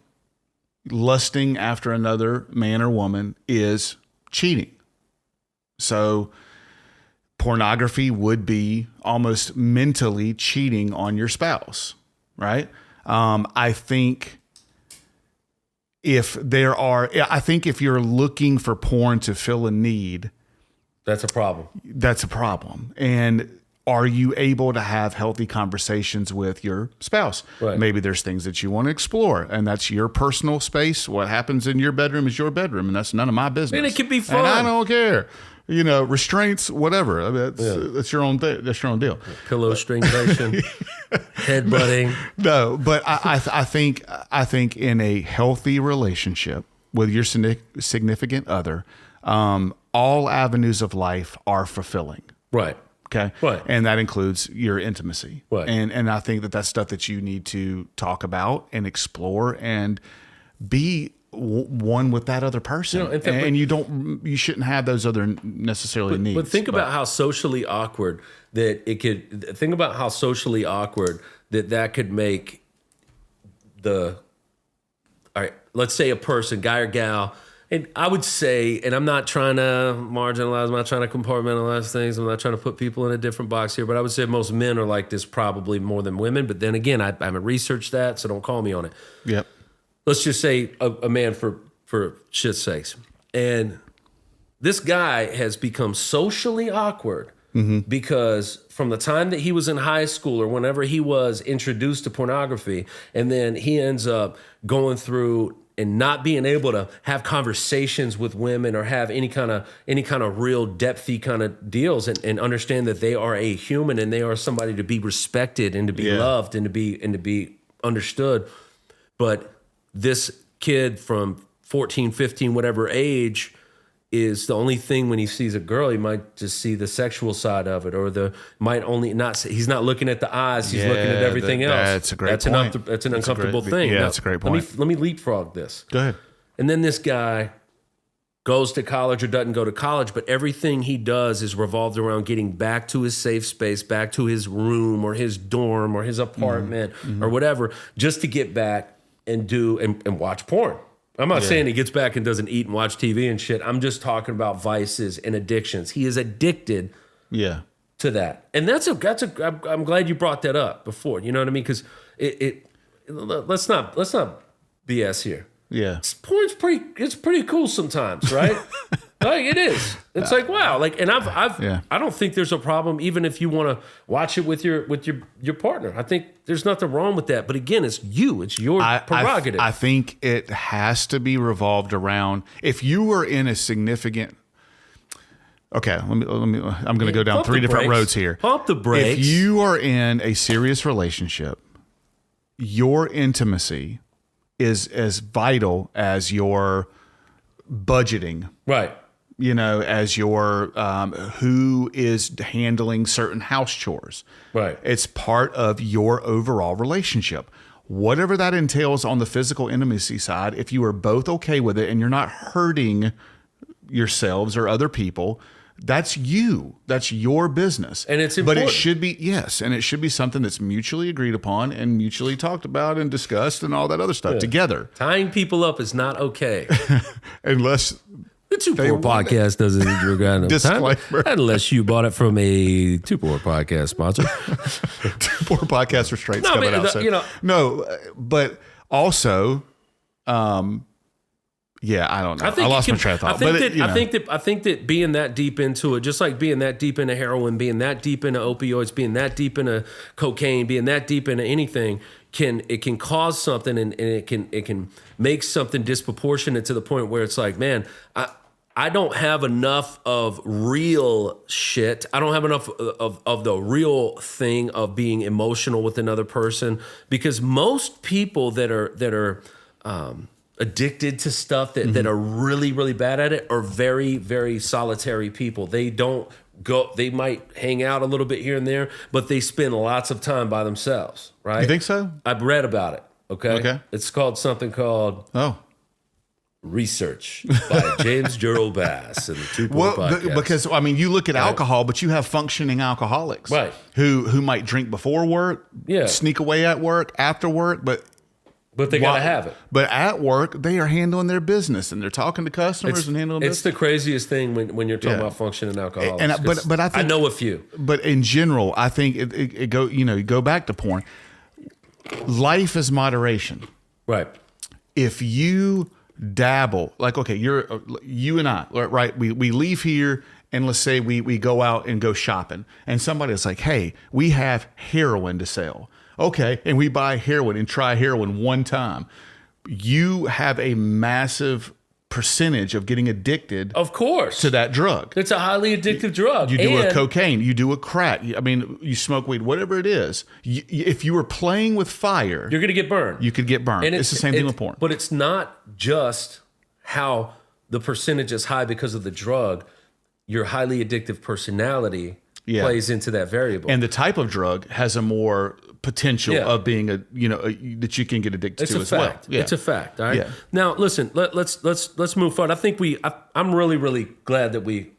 lusting after another man or woman is cheating. So pornography would be almost mentally cheating on your spouse, right? I think if you're looking for porn to fill a need, that's a problem. That's a problem. And are you able to have healthy conversations with your spouse? Right. Maybe there's things that you want to explore, and that's your personal space. What happens in your bedroom is your bedroom, and that's none of my business. And it can be fun. And I don't care. restraints, whatever. I mean, that's your own thing. That's your own deal. Pillow strangulation, headbutting. No, but I think in a healthy relationship with your significant other, all avenues of life are fulfilling. Right. Okay. Right. And that includes your intimacy. Right. And I think that's stuff that you need to talk about and explore and be one with that other person. You shouldn't have those other necessarily needs. But think about how socially awkward that could make all right, let's say a person, guy or gal. And I would say, and I'm not trying to marginalize, I'm not trying to compartmentalize things, I'm not trying to put people in a different box here, but I would say most men are like this probably more than women. But then again, I haven't researched that, so don't call me on it. Yep. Let's just say a man for shit's sakes. And this guy has become socially awkward because from the time that he was in high school or whenever he was introduced to pornography, and then he ends up going through and not being able to have conversations with women or have any kind of real depthy kind of deals and understand that they are a human and they are somebody to be respected and to be loved and to be understood. But this kid from 14, 15, whatever age is the only thing when he sees a girl, he might just see the sexual side of it, or he's not looking at the eyes, he's looking at everything else. That's a great point. That's an uncomfortable thing. Yeah, that's a great point. Let me leapfrog this. Go ahead. And then this guy goes to college or doesn't go to college, but everything he does is revolved around getting back to his safe space, back to his room or his dorm or his apartment or whatever, just to get back and do and watch porn. I'm not saying he gets back and doesn't eat and watch TV and shit. I'm just talking about vices and addictions. He is addicted to that. And I'm glad you brought that up before. You know what I mean? Because let's not BS here. Yeah. Porn's pretty cool sometimes, right? Like it is. It's like, wow. Like, and I don't think there's a problem even if you want to watch it with your partner. I think there's nothing wrong with that. But again, it's your prerogative. I think it has to be revolved around if you were in a significant. Okay, let me. I'm going to go down three different roads here. Pump the brakes. If you are in a serious relationship, your intimacy is as vital as your budgeting, right? As your who is handling certain house chores, right? It's part of your overall relationship. Whatever that entails on the physical intimacy side, if you are both okay with it and you're not hurting yourselves or other people, that's you. That's your business. And it's important. But it should be, and it should be something that's mutually agreed upon and mutually talked about and discussed and all that other stuff together. Tying people up is not okay. Unless the Two Poor Podcast doesn't disclaimer. Unless you bought it from a Two Poor Podcast sponsor. Two Poor Podcast restraints coming out. No, but also, I don't know. I lost my train of thought. I think that being that deep into it, just like being that deep into heroin, being that deep into opioids, being that deep into cocaine, being that deep into anything, can cause something and it can make something disproportionate to the point where it's like, man, I don't have enough of real shit. I don't have enough of the real thing of being emotional with another person, because most people that are addicted to stuff that are really, really bad at it are very, very solitary people. They don't go, they might hang out a little bit here and there, but they spend lots of time by themselves, right? You think so? I've read about it, okay? It's called something called Research by James Gerald Bass and the Two Poor Podcast. Because, you look at alcohol, but you have functioning alcoholics. Right. Who might drink before work, sneak away at work, after work, but they got to have it. But at work, they are handling their business and they're talking to customers and handling business. It's the craziest thing when you're talking about functioning alcoholics. But I think, I know a few. But in general, I think you go back to porn. Life is moderation. Right. If you dabble, like, okay, you and I, right? We leave here and let's say we go out and go shopping and somebody's like, hey, we have heroin to sell. Okay, and we buy heroin and try heroin one time. You have a massive percentage of getting addicted, of course, to that drug. It's a highly addictive drug. You do a cocaine, you do a crack. I mean, you smoke weed, whatever it is. If you were playing with fire, you're going to get burned. You could get burned. And it's the same thing with porn. But it's not just how the percentage is high because of the drug. Your highly addictive personality plays into that variable. And the type of drug has a more potential of being that you can get addicted to as well. Yeah. It's a fact. All right. Yeah. Now listen, let's move forward. I think I'm really glad that we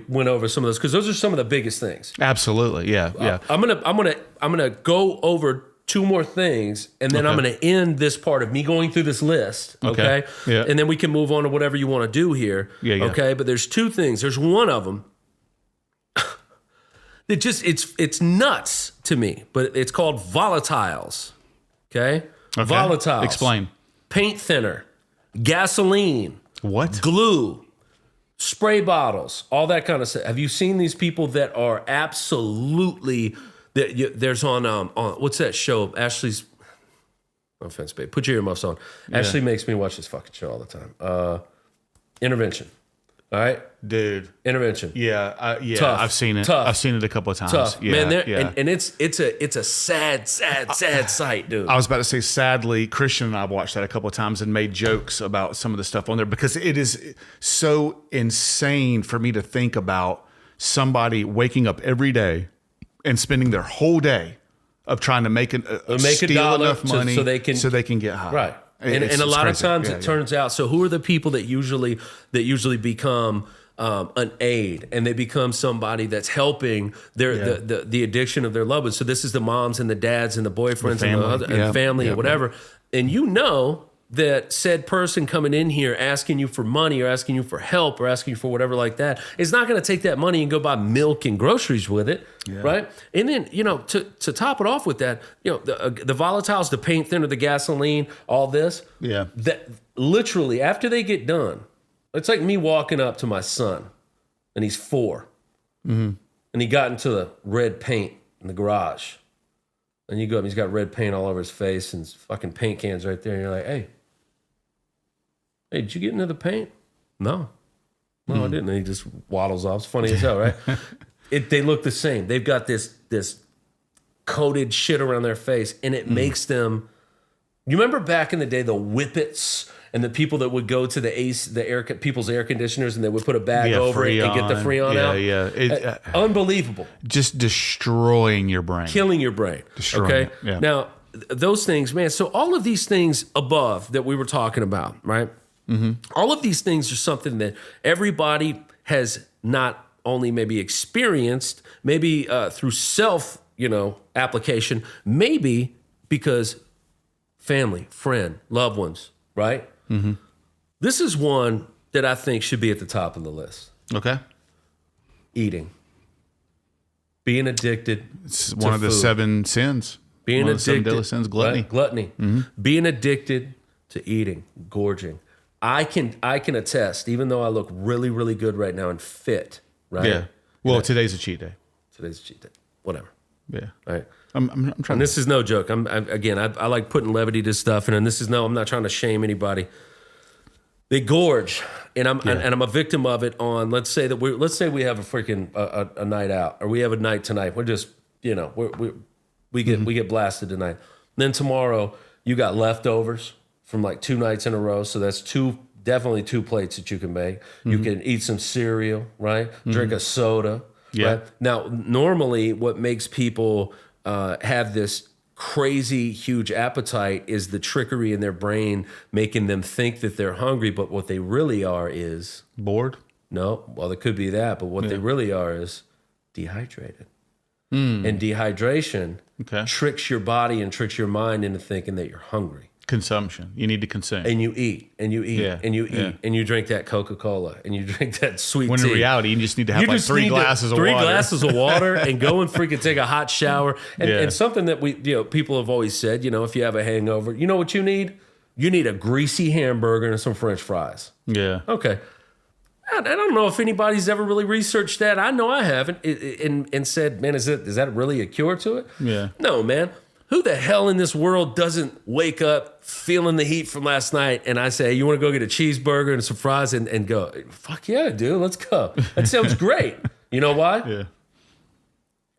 went over some of those, because those are some of the biggest things. Absolutely. Yeah. Yeah. I'm gonna go over two more things, and then I'm gonna end this part of me going through this list. Okay. Yeah. And then we can move on to whatever you want to do here. Yeah. Okay. But there's two things. There's one of them. It's nuts to me, but it's called volatiles. Okay? Volatiles. Explain. Paint thinner, gasoline, what? Glue, spray bottles, all that kind of stuff. Have you seen these people that are absolutely there's on what's that show? Ashley's, no offense, babe. Put your earmuffs on. Yeah. Ashley makes me watch this fucking show all the time. Intervention. All right, dude. Intervention. Yeah, Tough. I've seen it. Tough. I've seen it a couple of times. Tough. Yeah, man. And it's a sad sight, dude. I was about to say, sadly, Christian and I watched that a couple of times and made jokes about some of the stuff on there, because it is so insane for me to think about somebody waking up every day and spending their whole day of trying to make steal enough money so they can get high. Right. And a lot of times it turns out, so who are the people that usually become an aid, and they become somebody that's helping the addiction of their loved ones? So this is the moms and the dads and the boyfriends and family and whatever. And you know that said person coming in here asking you for money or asking you for help or asking you for whatever like that is not going to take that money and go buy milk and groceries with it, right? And then, to top it off with that, the volatiles, the paint thinner, the gasoline, all this, that literally after they get done, it's like me walking up to my son, and he's 4, and he got into the red paint in the garage, and you go up, and he's got red paint all over his face and fucking paint cans right there, and you're like, hey, did you get into the paint? No, I didn't. And he just waddles off. It's funny as hell, right? They look the same. They've got this coated shit around their face, and it makes them. You remember back in the day, the whippets and the people that would go to the people's air conditioners, and they would put a bag over it and get the Freon out. Yeah. Unbelievable. Just destroying your brain, killing your brain. Destroying it. Yeah. Now those things, man. So all of these things above that we were talking about, right? All of these things are something that everybody has not only maybe experienced, maybe through self, application, maybe because family, friend, loved ones, right? This is one that I think should be at the top of the list. Okay. Eating. Being addicted. It's one of the 7 sins. Being one addicted. Of the 7 deadly sins, gluttony. Gluttony. Being addicted to eating, gorging. I can attest, even though I look really, really good right now and fit, right? Yeah. Well, today's a cheat day. Today's a cheat day. Whatever. Yeah. All right. I'm trying. And this is no joke. I like putting levity to stuff, and I'm not trying to shame anybody. They gorge, and I'm a victim of it. On let's say we have a freaking a night out, or we have a night tonight. We're just we get blasted tonight. Then tomorrow you got leftovers from like 2 nights in a row. So that's definitely 2 plates that you can make. You can eat some cereal, right? Drink a soda. Yeah. Right? Now, normally what makes people have this crazy huge appetite is the trickery in their brain making them think that they're hungry, but what they really are is bored. No, well, it could be that, but what they really are is dehydrated. And dehydration tricks your body and tricks your mind into thinking that you're hungry. Consumption. You need to consume. And you eat, and you eat, and you eat, and you drink that Coca-Cola, and you drink that sweet tea. When in reality, you just need to have like 3 glasses of water. 3 glasses of water and go and freaking take a hot shower. And something that people have always said, if you have a hangover, you know what you need? You need a greasy hamburger and some French fries. Yeah. Okay. I don't know if anybody's ever really researched that. I know I haven't, and said, man, is that really a cure to it? Yeah. No, man. who the hell in this world doesn't wake up feeling the heat from last night? And I say, you want to go get a cheeseburger and some fries and go, fuck yeah, dude, let's go. That sounds great. You know why? Yeah.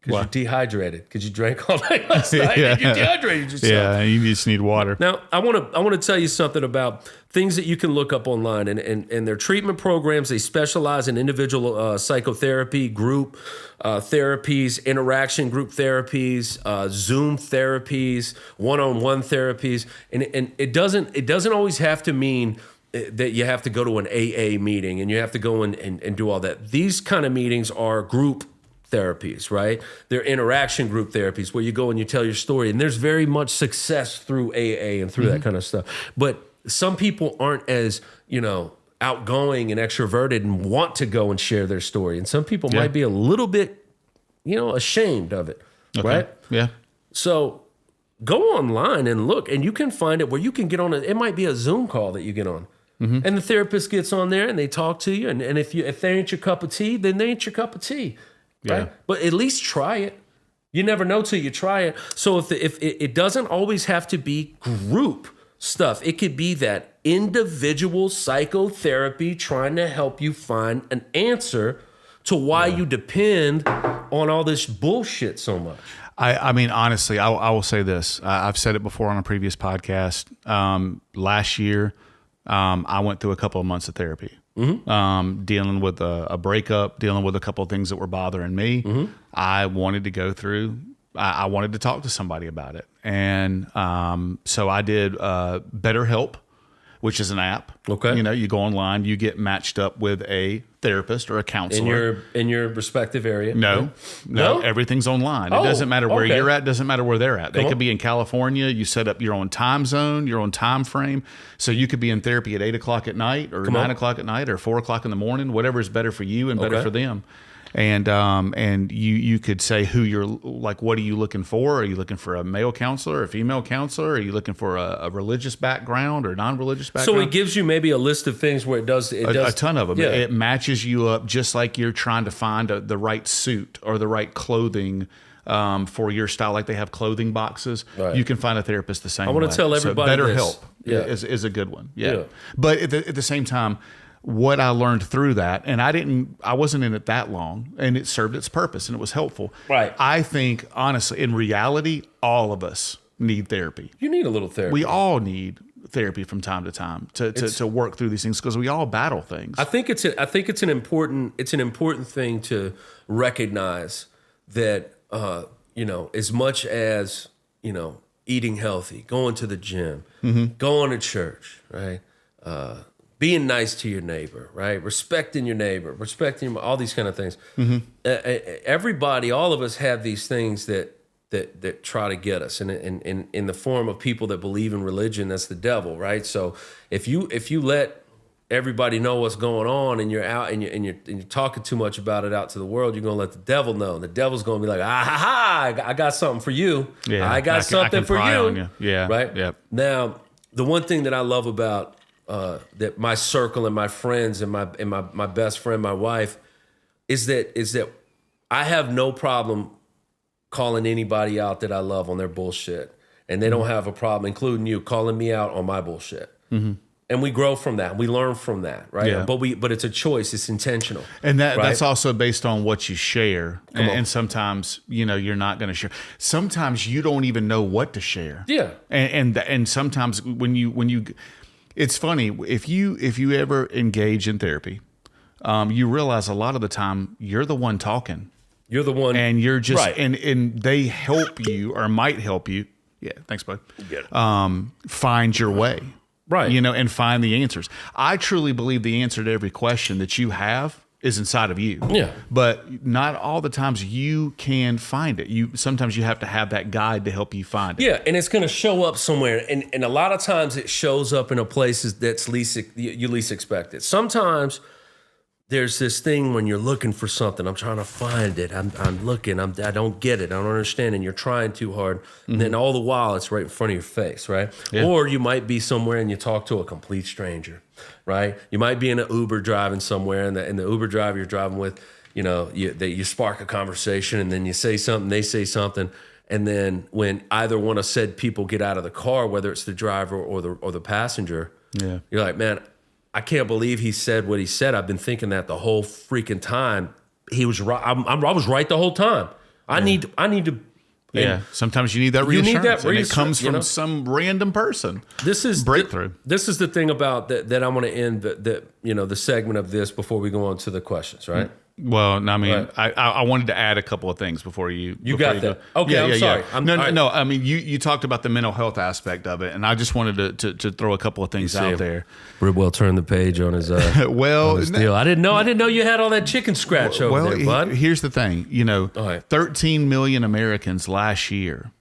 Because you're dehydrated. Because you drank all night last night and you dehydrated yourself. Yeah, you just need water. Now, I want to tell you something about things that you can look up online and their treatment programs. They specialize in individual psychotherapy, group therapies, interaction group therapies, Zoom therapies, one-on-one therapies, and it doesn't always have to mean that you have to go to an AA meeting and you have to go and do all that. These kind of meetings are group therapies, right? They're interaction group therapies where you go and you tell your story, and there's very much success through AA and through that kind of stuff. But some people aren't as, outgoing and extroverted and want to go and share their story. And some people might be a little bit, ashamed of it, right? Yeah. So go online and look, and you can find it where you can get on it might be a Zoom call that you get on. And the therapist gets on there and they talk to you. And if they ain't your cup of tea, then they ain't your cup of tea. Right? Yeah. But at least try it. You never know till you try it. So if it doesn't always have to be group stuff, it could be that individual psychotherapy trying to help you find an answer to why you depend on all this bullshit so much. I mean, honestly, I will say this. I've said it before on a previous podcast. Last year, I went through a couple of months of therapy. Dealing with a breakup, dealing with a couple of things that were bothering me. I wanted to go through, I wanted to talk to somebody about it. And so I did BetterHelp, which is an app. Okay. You go online, you get matched up with a therapist or a counselor. In your respective area? No, everything's online. It doesn't matter where you're at, doesn't matter where they're at. They could be in California. You set up your own time zone, your own time frame. So you could be in therapy at 8 o'clock at night or 9 o'clock at night or 4 o'clock in the morning, whatever is better for you and better for them. And you could say who you're like, what are you looking for? Are you looking for a male counselor, a female counselor? Are you looking for a religious background or non-religious background? So it gives you maybe a list of things where it does a ton of them. Yeah. It matches you up just like you're trying to find the right suit or the right clothing for your style. Like they have clothing boxes. Right. You can find a therapist the same way. I want to tell everybody BetterHelp is a good one. Yeah. But at the same time, what I learned through that, and I wasn't in it that long, and it served its purpose and it was helpful. Right. I think, honestly, in reality, all of us need therapy. You need a little therapy. We all need therapy from time to time to work through these things because we all battle things. I think it's an important thing to recognize that as much as eating healthy, going to the gym, going to church, right? Being nice to your neighbor, right? Respecting your neighbor, respecting all these kind of things. Everybody, all of us have these things that try to get us, and in the form of people that believe in religion, that's the devil, right? So if you let everybody know what's going on, and you're out and you're talking too much about it out to the world, you're gonna let the devil know. And the devil's gonna be like, I got something for you. Yeah, I got something for you. Yeah, right. Yep. Now, the one thing that I love about that my circle and my friends and my best friend, my wife, is that I have no problem calling anybody out that I love on their bullshit, and they don't have a problem, including you, calling me out on my bullshit. And we grow from that. We learn from that, right? Yeah. But it's a choice. It's intentional. And right? that's also based on what you share. And sometimes, you're not going to share. Sometimes you don't even know what to share. Yeah. And sometimes when you it's funny, if you ever engage in therapy, you realize a lot of the time you're the one talking. You're the one. And you're just right. and they help you or might help you. Yeah, thanks, bud. Get it. Find your way. Right. And find the answers. I truly believe the answer to every question that you have is inside of you. Yeah. But not all the times you can find it. Sometimes you have to have that guide to help you find it. Yeah, and it's going to show up somewhere. And a lot of times it shows up in a place that's you least expect it. Sometimes there's this thing when you're looking for something. I'm trying to find it. I'm looking. I don't get it. I don't understand. And you're trying too hard. And then all the while, it's right in front of your face, right? Yeah. Or you might be somewhere and you talk to a complete stranger, right? You might be in an Uber driving somewhere, and the Uber driver you're driving with, you spark a conversation, and then you say something, they say something, And then when either one of said people get out of the car, whether it's the driver or the passenger, you're like, man, I can't believe he said what he said. I've been thinking that the whole freaking time. He was right. I was right the whole time. I need to. Sometimes you need that reassurance. You need that and it comes from some random person. This is breakthrough. This is the thing about that I want to end the segment of this before we go on to the questions, right? Well, I mean, right. I wanted to add a couple of things before you. Got that? Okay, I'm sorry. No. I mean, you talked about the mental health aspect of it, and I just wanted to throw a couple of things out there. Bridwell turned the page on his on his deal. I didn't know you had all that chicken scratch over there, bud. Here's the thing. 13 million Americans last year,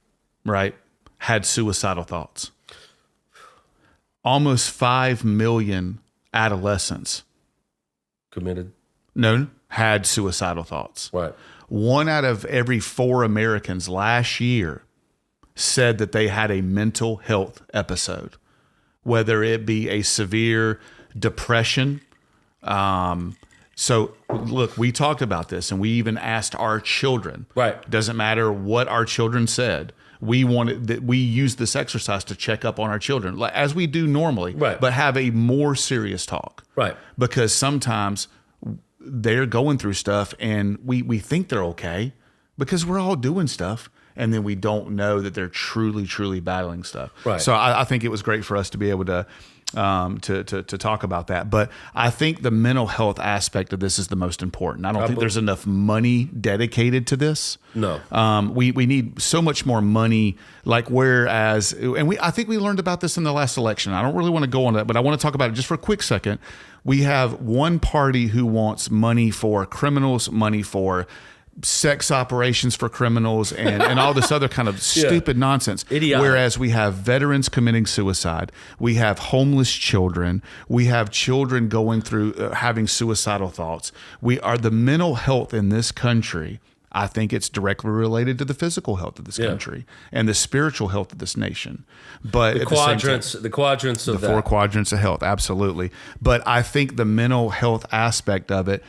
right, had suicidal thoughts. Almost 5 million adolescents had suicidal thoughts. Right. 1 out of every 4 Americans last year said that they had a mental health episode, whether it be a severe depression. So look, we talked about this and we even asked our children. Right. Doesn't matter what our children said. We used this exercise to check up on our children as we do normally, right. But have a more serious talk. Right. Because sometimes they're going through stuff and we think they're okay because we're all doing stuff and then we don't know that they're truly, truly battling stuff. Right. So I think it was great for us to be able to talk about that. But I think the mental health aspect of this is the most important. I don't think there's enough money dedicated to this. No. We need so much more money, I think we learned about this in the last election. I don't really want to go on that, but I want to talk about it just for a quick second. We have one party who wants money for criminals, money for sex operations for criminals and all this other kind of stupid nonsense. Idiotic. Whereas we have veterans committing suicide. We have homeless children. We have children going through having suicidal thoughts. The mental health in this country, I think it's directly related to the physical health of this country and the spiritual health of this nation. But the quadrants of the 4 quadrants of health, absolutely. But I think the mental health aspect of it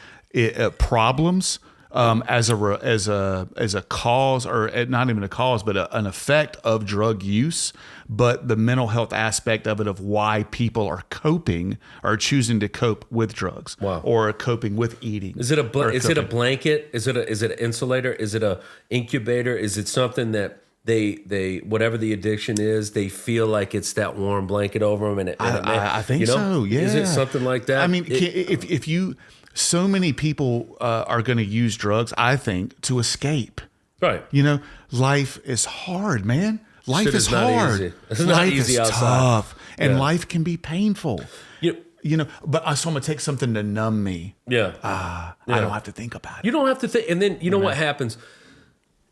problems as a cause, or not even a cause, but an effect of drug use, but the mental health aspect of it, of why people are coping or choosing to cope with drugs, or coping with eating. Is it a blanket? Is it an insulator? Is it a incubator? Is it something that they whatever the addiction is, they feel like it's that warm blanket over them? I think so. Yeah. Is it something like that? I mean, if you. So many people are going to use drugs, I think, to escape. Right. Life is hard, man. Life is hard. Easy. It's not easy outside. Tough, and life can be painful. But so I'm going to take something to numb me. Yeah. I don't have to think about it. You don't have to think. And then you know what happens?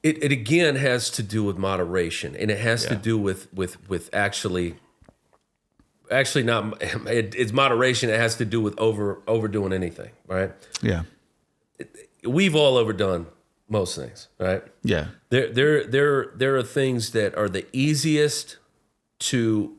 It again has to do with moderation, and it has to do with actually not, it's moderation. It has to do with overdoing anything, right? Yeah. We've all overdone most things, right? Yeah. There are things that are the easiest to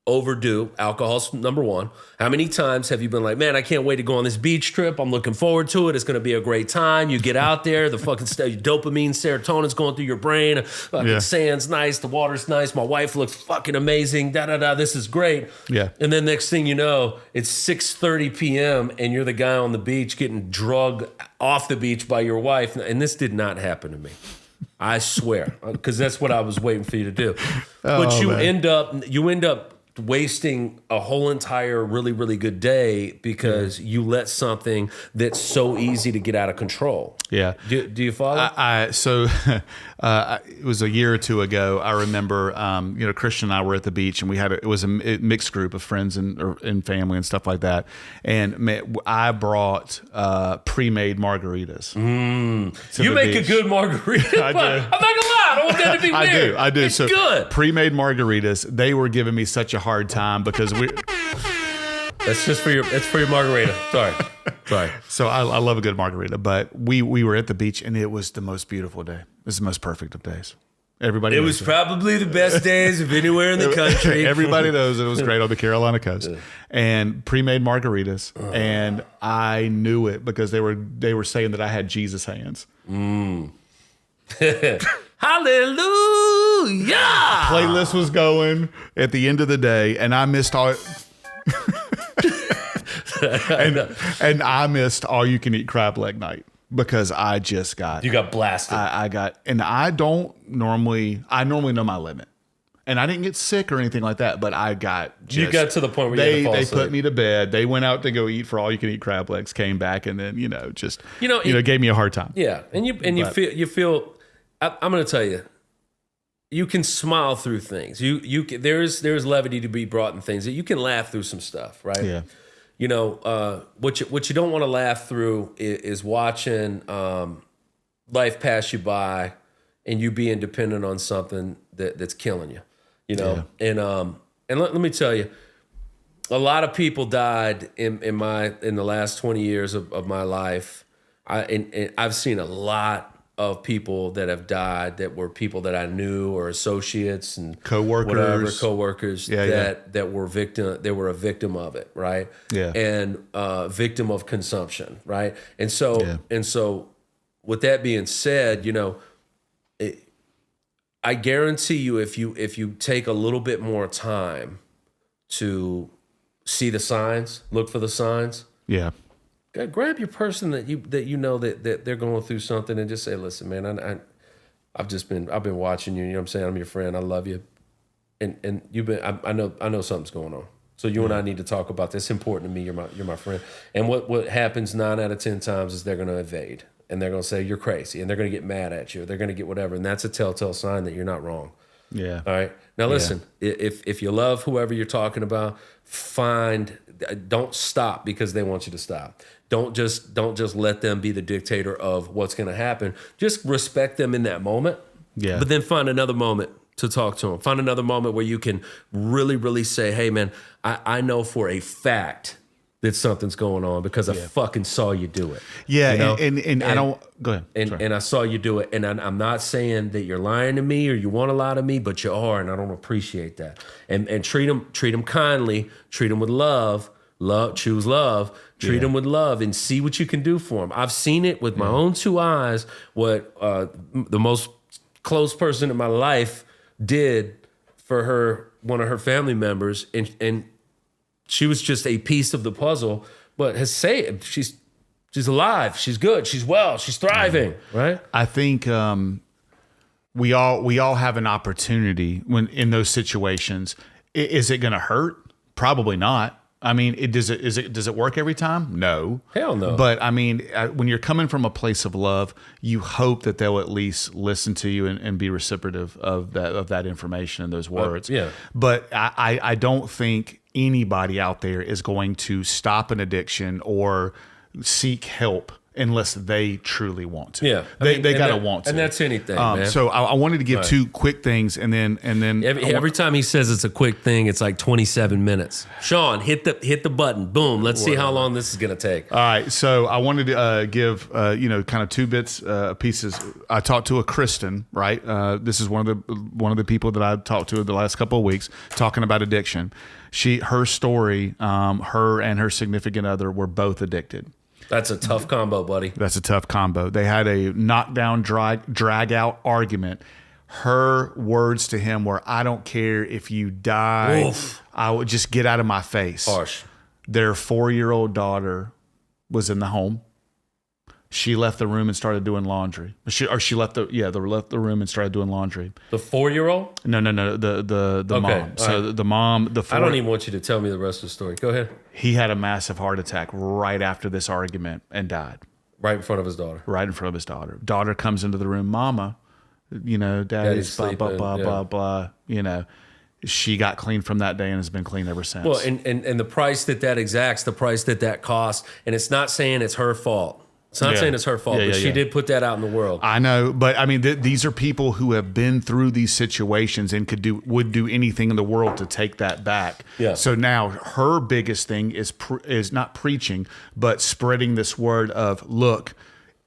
overdo. Alcohol's number one. How many times have you been like, man, I can't wait to go on this beach trip. I'm looking forward to it. It's going to be a great time. You get out there, the fucking dopamine, serotonin's going through your brain. Fucking sand's nice. The water's nice. My wife looks fucking amazing. This is great. Yeah. And then next thing you know, it's 6:30 p.m. and you're the guy on the beach getting drugged off the beach by your wife. And this did not happen to me. I swear, because that's what I was waiting for you to do. But you end up wasting a whole entire really, really good day because you let something that's so easy to get out of control. Yeah. Do you follow? It was a year or two ago. I remember, Christian and I were at the beach, and it was a mixed group of friends and family and stuff like that. And I brought pre-made margaritas. You make a good margarita. I'm not gonna lie. I don't want that to be weird. I do. It's so good. Pre-made margaritas. They were giving me such a hard time because we. That's for your margarita. Sorry. So I love a good margarita, but we were at the beach and it was the most beautiful day. It was the most perfect of days. Everybody. It was probably the best days of anywhere in the country. Everybody knows it was great on the Carolina coast, and pre-made margaritas, and I knew it because they were saying that I had Jesus hands. Hallelujah. Playlist was going at the end of the day, and I missed all. and I missed all you can eat crab leg night because I just got. You got blasted. I got, and I normally know my limit. And I didn't get sick or anything like that, but I got you got to the point where you had to fall asleep. They put me to bed. They went out to go eat for all you can eat crab legs, came back, and then gave me a hard time. Yeah, and you feel. I'm going to tell you, you can smile through things. There's levity to be brought in things that you can laugh through some stuff, right? Yeah. What you don't want to laugh through is watching life pass you by, and you being dependent on something that's killing you. Yeah. And let me tell you, a lot of people died in the last 20 years of my life. I've seen a lot of people that have died that were people that I knew or associates and coworkers that were a victim of it, right? Yeah. And victim of consumption, right? And so with that being said, I guarantee you, if you take a little bit more time to see the signs, look for the signs. Yeah. Grab your person that you know that they're going through something and just say, listen, man, I've been watching you. You know what I'm saying? I'm your friend. I love you, and you've been. I know something's going on. So you and I need to talk about this. It's important to me. You're my friend. And what happens 9 out of 10 times is they're going to evade. And they're going to say, you're crazy. And they're going to get mad at you. They're going to get whatever. And that's a telltale sign that you're not wrong. Yeah. All right. Now, listen, if you love whoever you're talking about, don't stop because they want you to stop. Don't just let them be the dictator of what's going to happen. Just respect them in that moment. Yeah. But then find another moment to talk to them. Find another moment where you can really, really say, hey, man, I know for a fact that something's going on because I fucking saw you do it. Yeah, and I don't... Go ahead. And I saw you do it. And I'm not saying that you're lying to me or you want to lie to me, but you are, and I don't appreciate that. And treat them kindly. Treat them with love. Choose love. Treat them with love and see what you can do for them. I've seen it with my own 2 eyes, what the most close person in my life did for one of her family members. And she was just a piece of the puzzle, but has saved. She's alive. She's good. She's well. She's thriving. Right. I think we all have an opportunity when in those situations. Is it going to hurt? Probably not. I mean, does it work every time? No. Hell no. But I mean, when you're coming from a place of love, you hope that they'll at least listen to you and be reciprocative of that information and those words. Yeah. But I don't think anybody out there is going to stop an addiction or seek help unless they truly want to. Yeah, they gotta want to, and that's anything. Man. So I wanted to give 2 quick things, and then every time he says it's a quick thing, it's like 27 minutes. Sean, hit the button. Boom. Let's see how long this is gonna take. All right. So I wanted to give kind of 2 bits pieces. I talked to a Kristen. Right. This is one of the people that I talked to the last couple of weeks talking about addiction. Her story. Her and her significant other were both addicted. That's a tough combo, buddy. That's a tough combo. They had a knockdown, drag out argument. Her words to him were, I don't care if you die. Oof. I would just get out of my face. Harsh. Their 4-year-old daughter was in the home. She left the room and started doing laundry. She left the room and started doing laundry. The 4-year-old? No, the Okay, mom. So right. the mom, I don't even want you to tell me the rest of the story. Go ahead. He had a massive heart attack right after this argument and died. Right in front of his daughter. Right in front of his daughter. Daughter comes into the room, Mama, Daddy's blah, blah, blah, blah, blah, She got clean from that day and has been clean ever since. Well, and the price that exacts, the price that costs, and it's not saying it's her fault. It's not saying it's her fault, but she did put that out in the world. I know, but I mean, these are people who have been through these situations and would do anything in the world to take that back. Yeah. So now her biggest thing is not preaching, but spreading this word of, look,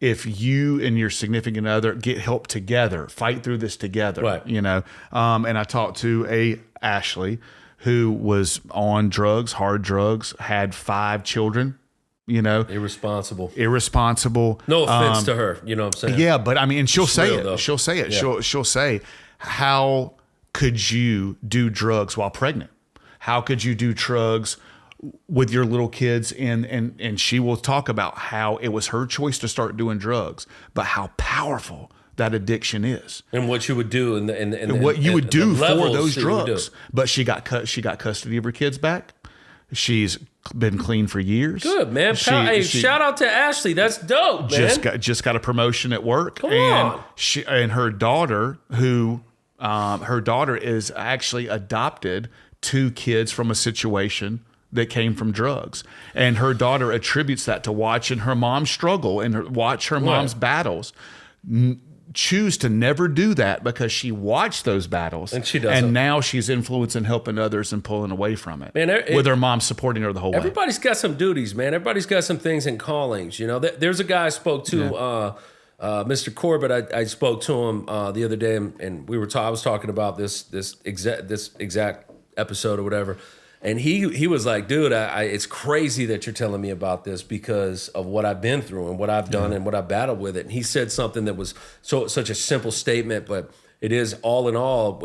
if you and your significant other get help together, fight through this together. Right. And I talked to Ashley who was on drugs, hard drugs, had 5 children. Irresponsible. No offense to her, you know what I'm saying? Yeah, but I mean, and she'll say real, it. though. She'll say it. Yeah. She'll say, how could you do drugs while pregnant? How could you do drugs with your little kids? And she will talk about how it was her choice to start doing drugs, but how powerful that addiction is, and what you would do, and what you would do for those that drugs. But she got custody of her kids back. She's been clean for years. Good, man. Hey, shout out to Ashley. That's dope, man. Just got a promotion at work. Come on. And her daughter, her daughter is actually adopted 2 kids from a situation that came from drugs. And her daughter attributes that to watching her mom struggle and watch her mom's battles. Choose to never do that because she watched those battles, and she doesn't. And now she's influencing, helping others, and pulling away from it. Man, with her mom supporting her the whole way. Everybody's got some duties, man. Everybody's got some things and callings. There's a guy I spoke to, Mr. Corbett. I spoke to him the other day, and I was talking about this exact episode or whatever. And he was like, dude, it's crazy that you're telling me about this because of what I've been through and what I've done and what I've battled with it. And he said something that was such a simple statement, but it is all in all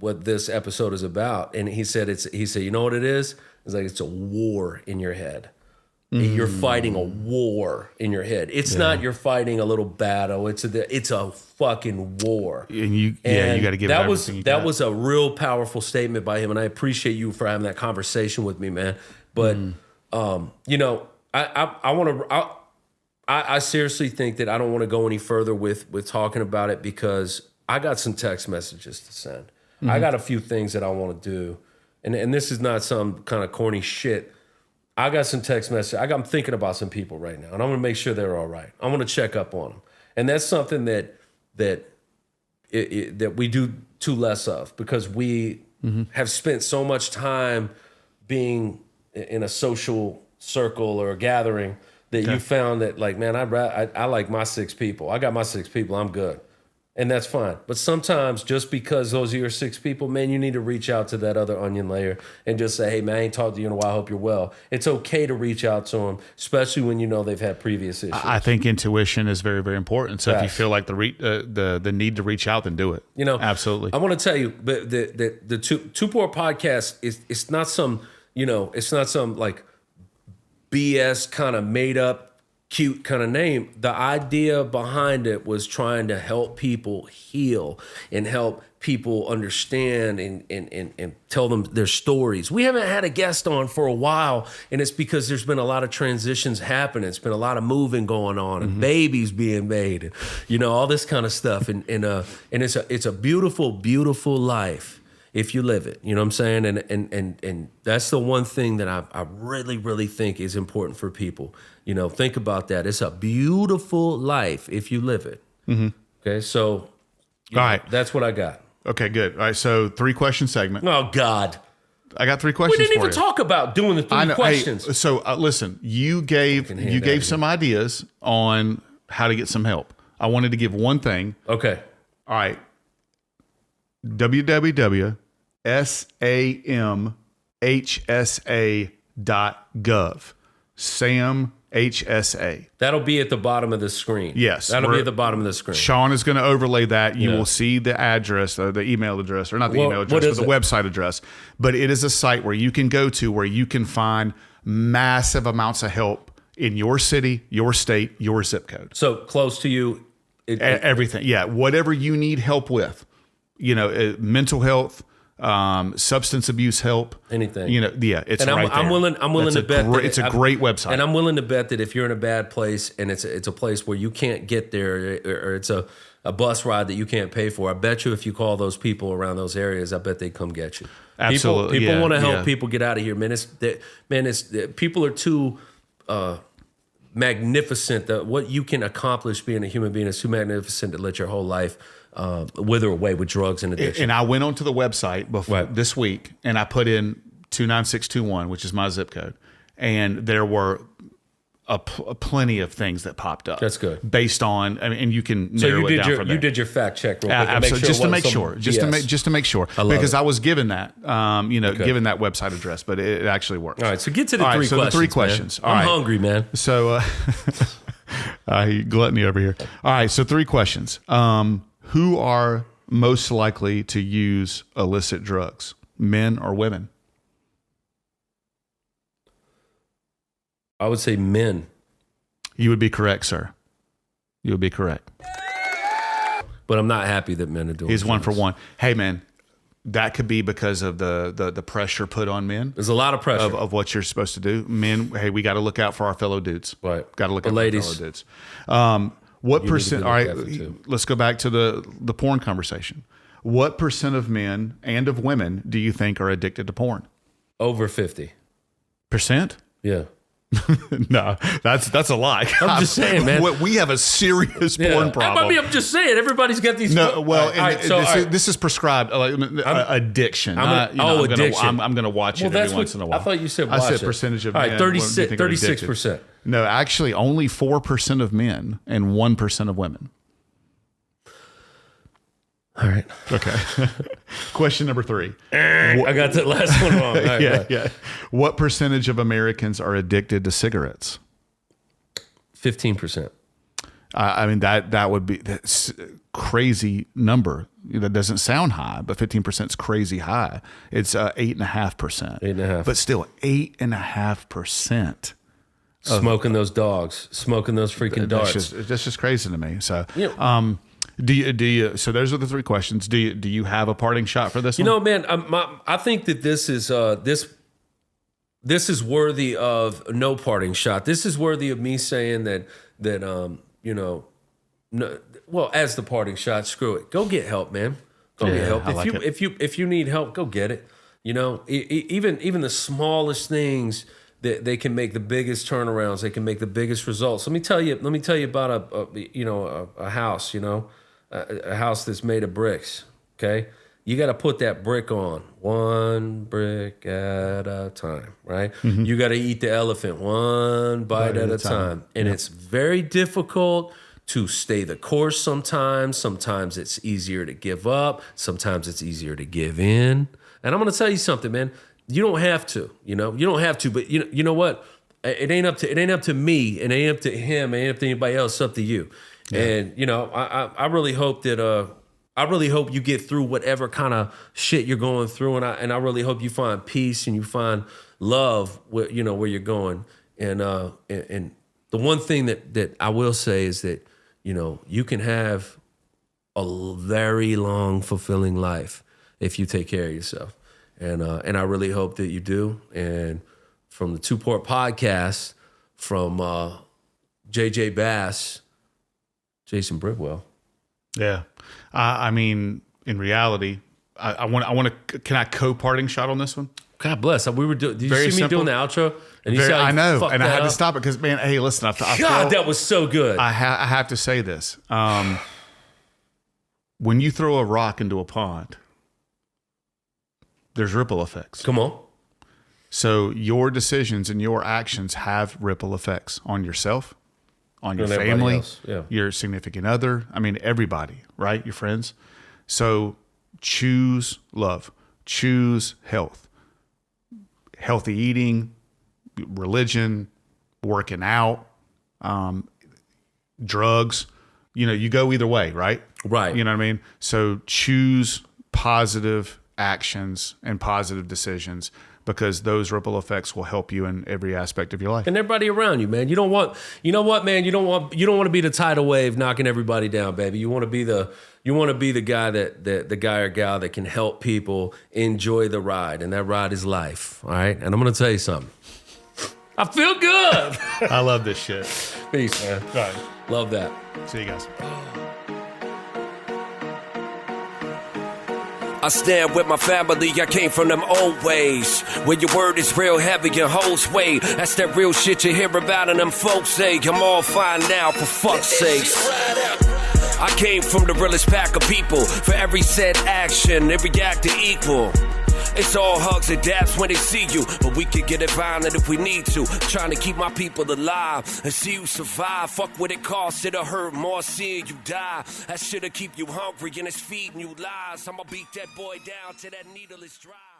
what this episode is about. And he said, you know what it is? It's like, it's a war in your head. You're fighting a war in your head. It's not you're fighting a little battle. It's a fucking war. And you got to give that it everything you that got. was a real powerful statement by him, and I appreciate you for having that conversation with me, man. But I seriously think that I don't want to go any further with talking about it because I got some text messages to send. I got a few things that I want to do, and this is not some kind of corny shit. I got some text messages. I'm thinking about some people right now, and I'm going to make sure they're all right. I want to check up on them, and that's something that we do too less of because we have spent so much time being in a social circle or a gathering that you found that, like, man, I like my 6 people. I got my 6 people. I'm good. And that's fine. But sometimes just because those are your 6 people, man, you need to reach out to that other onion layer and just say, hey, man, I ain't talked to you in a while. I hope you're well. It's okay to reach out to them, especially when you know they've had previous issues. I think intuition is very, very important. So if you feel like the need to reach out, then do it. Absolutely. I want to tell you, but the Two Poor Podcast it's not some, it's not some like BS kind of made up cute kind of name. The idea behind it was trying to help people heal and help people understand and tell them their stories. We haven't had a guest on for a while, and it's because there's been a lot of transitions happening. It's been a lot of moving going on and babies being made and all this kind of stuff. And it's a beautiful, beautiful life if you live it. You know what I'm saying? And that's the one thing that I really, really think is important for people. Think about that. It's a beautiful life if you live it. Okay, so all right, that's what I got. Okay, good. All right, so 3-question segment. Oh God, I got 3 questions. We didn't for even you. talk about doing the 3 questions. Hey, so listen, you gave some ideas on how to get some help. I wanted to give one thing. Okay. All right. www.samhsa.gov. Sam HSA. That'll be at the bottom of the screen. Yes. That'll be at the bottom of the screen. Sean is going to overlay that. You will see the address, the email address, or not the email address, but the website address. But it is a site where you can go to where you can find massive amounts of help in your city, your state, your zip code. So close to you. Everything. Yeah. Whatever you need help with, mental health, substance abuse help, anything. It's and right there. I'm willing to bet that it's a great website. And I'm willing to bet that if you're in a bad place and it's a place where you can't get there, or it's a bus ride that you can't pay for, I bet you if you call those people around those areas, I bet they come get you. Absolutely. People want to help people get out of here, man. People are too magnificent. That what you can accomplish being a human being is too magnificent to let your whole life wither away with drugs and addiction. And I went onto the website before this week, and I put in 29621, which is my zip code, and there were plenty of things that popped up. That's good. Based on, I mean, and you can narrow it down from there. You did your fact check real quick. Absolutely, just to make sure, because I was given that, given that website address, but it actually works. All right, so get to the three questions. The 3 questions. I'm hungry, man. So, gluttony over here. All right, so 3 questions. Who are most likely to use illicit drugs, men or women? I would say men. You would be correct, sir. You would be correct. But I'm not happy that men are doing. He's 1 for 1. Hey, man, that could be because of the pressure put on men. There's a lot of pressure of what you're supposed to do. Men, hey, we got to look out for our fellow dudes. Right. Got to look out ladies. for our fellow dudes. What percent? All right, let's go back to the porn conversation. What percent of men and of women do you think are addicted to porn? Over 50%. Yeah. No, that's a lie. I'm just saying, man. We have a serious porn problem. I mean, I'm just saying, everybody's got these. No, well, this is prescribed addiction. Addiction. I'm going to watch it every once in a while. I thought you said watch I said percentage of men. 36%. No, actually, only 4% of men and 1% of women. All right. Okay. Question number 3. I got that last one wrong. Right, yeah. What percentage of Americans are addicted to cigarettes? 15%. I mean, that would be that's a crazy number. That doesn't sound high, but 15% is crazy high. It's 8.5%. 8.5%. But still, 8.5%. Smoking those dogs, smoking those freaking darts. That's just crazy to me. So, do you? So those are the 3 questions. Do you have a parting shot for this one? You know, man, I think that this is worthy of no parting shot. This is worthy of me saying that no, well, as the parting shot, screw it. Go get help, man. Go get help. If you need help, go get it. You know, even the smallest things. They can make the biggest turnarounds. They can make the biggest results. Let me tell you about a house. A house that's made of bricks. Okay, you got to put that brick on 1 brick at a time. Right. Mm-hmm. You got to eat the elephant 1 bite at a time, and it's very difficult to stay the course. Sometimes it's easier to give up. Sometimes it's easier to give in. And I'm going to tell you something, man. You don't have to, you don't have to, but you know what? It ain't up to me, and it ain't up to him, it ain't up to anybody else. It's up to you. Yeah. And I really hope that I really hope you get through whatever kind of shit you're going through, and I really hope you find peace and you find love where you're going. And the one thing that I will say is that you can have a very long, fulfilling life if you take care of yourself. And I really hope that you do. And from the Two Port Podcast, from JJ Bass, Jason Bridwell. Yeah, I mean, in reality, I want to. Can I co-parting shot on this one? God bless. We were doing. Did you see me doing the outro? And I know, and I had to stop it because, man, hey, listen, that was so good. I have to say this. When you throw a rock into a pond, there's ripple effects. Come on. So your decisions and your actions have ripple effects on yourself, on your family, your significant other. I mean, everybody, right? Your friends. So choose love, choose health, healthy eating, religion, working out, drugs. You go either way, right? Right. You know what I mean? So choose positive actions and positive decisions, because those ripple effects will help you in every aspect of your life. And everybody around you, man. You don't want to be the tidal wave knocking everybody down, baby. You want to be the guy the guy or gal that can help people enjoy the ride, and that ride is life. All right. And I'm gonna tell you something. I feel good. I love this shit. Peace, man. All right. Love that. See you guys. I stand with my family, I came from them old ways. Where your word is real heavy and holds weight. That's that real shit you hear about and them folks say. I'm all fine now, for fuck's sakes. I came from the realest pack of people. For every said action, every act equal. It's all hugs and dabs when they see you, but we can get it violent if we need to. Trying to keep my people alive and see you survive. Fuck what it costs, it'll hurt more seeing you die. That shit'll keep you hungry and it's feeding you lies. I'ma beat that boy down till that needle is dry.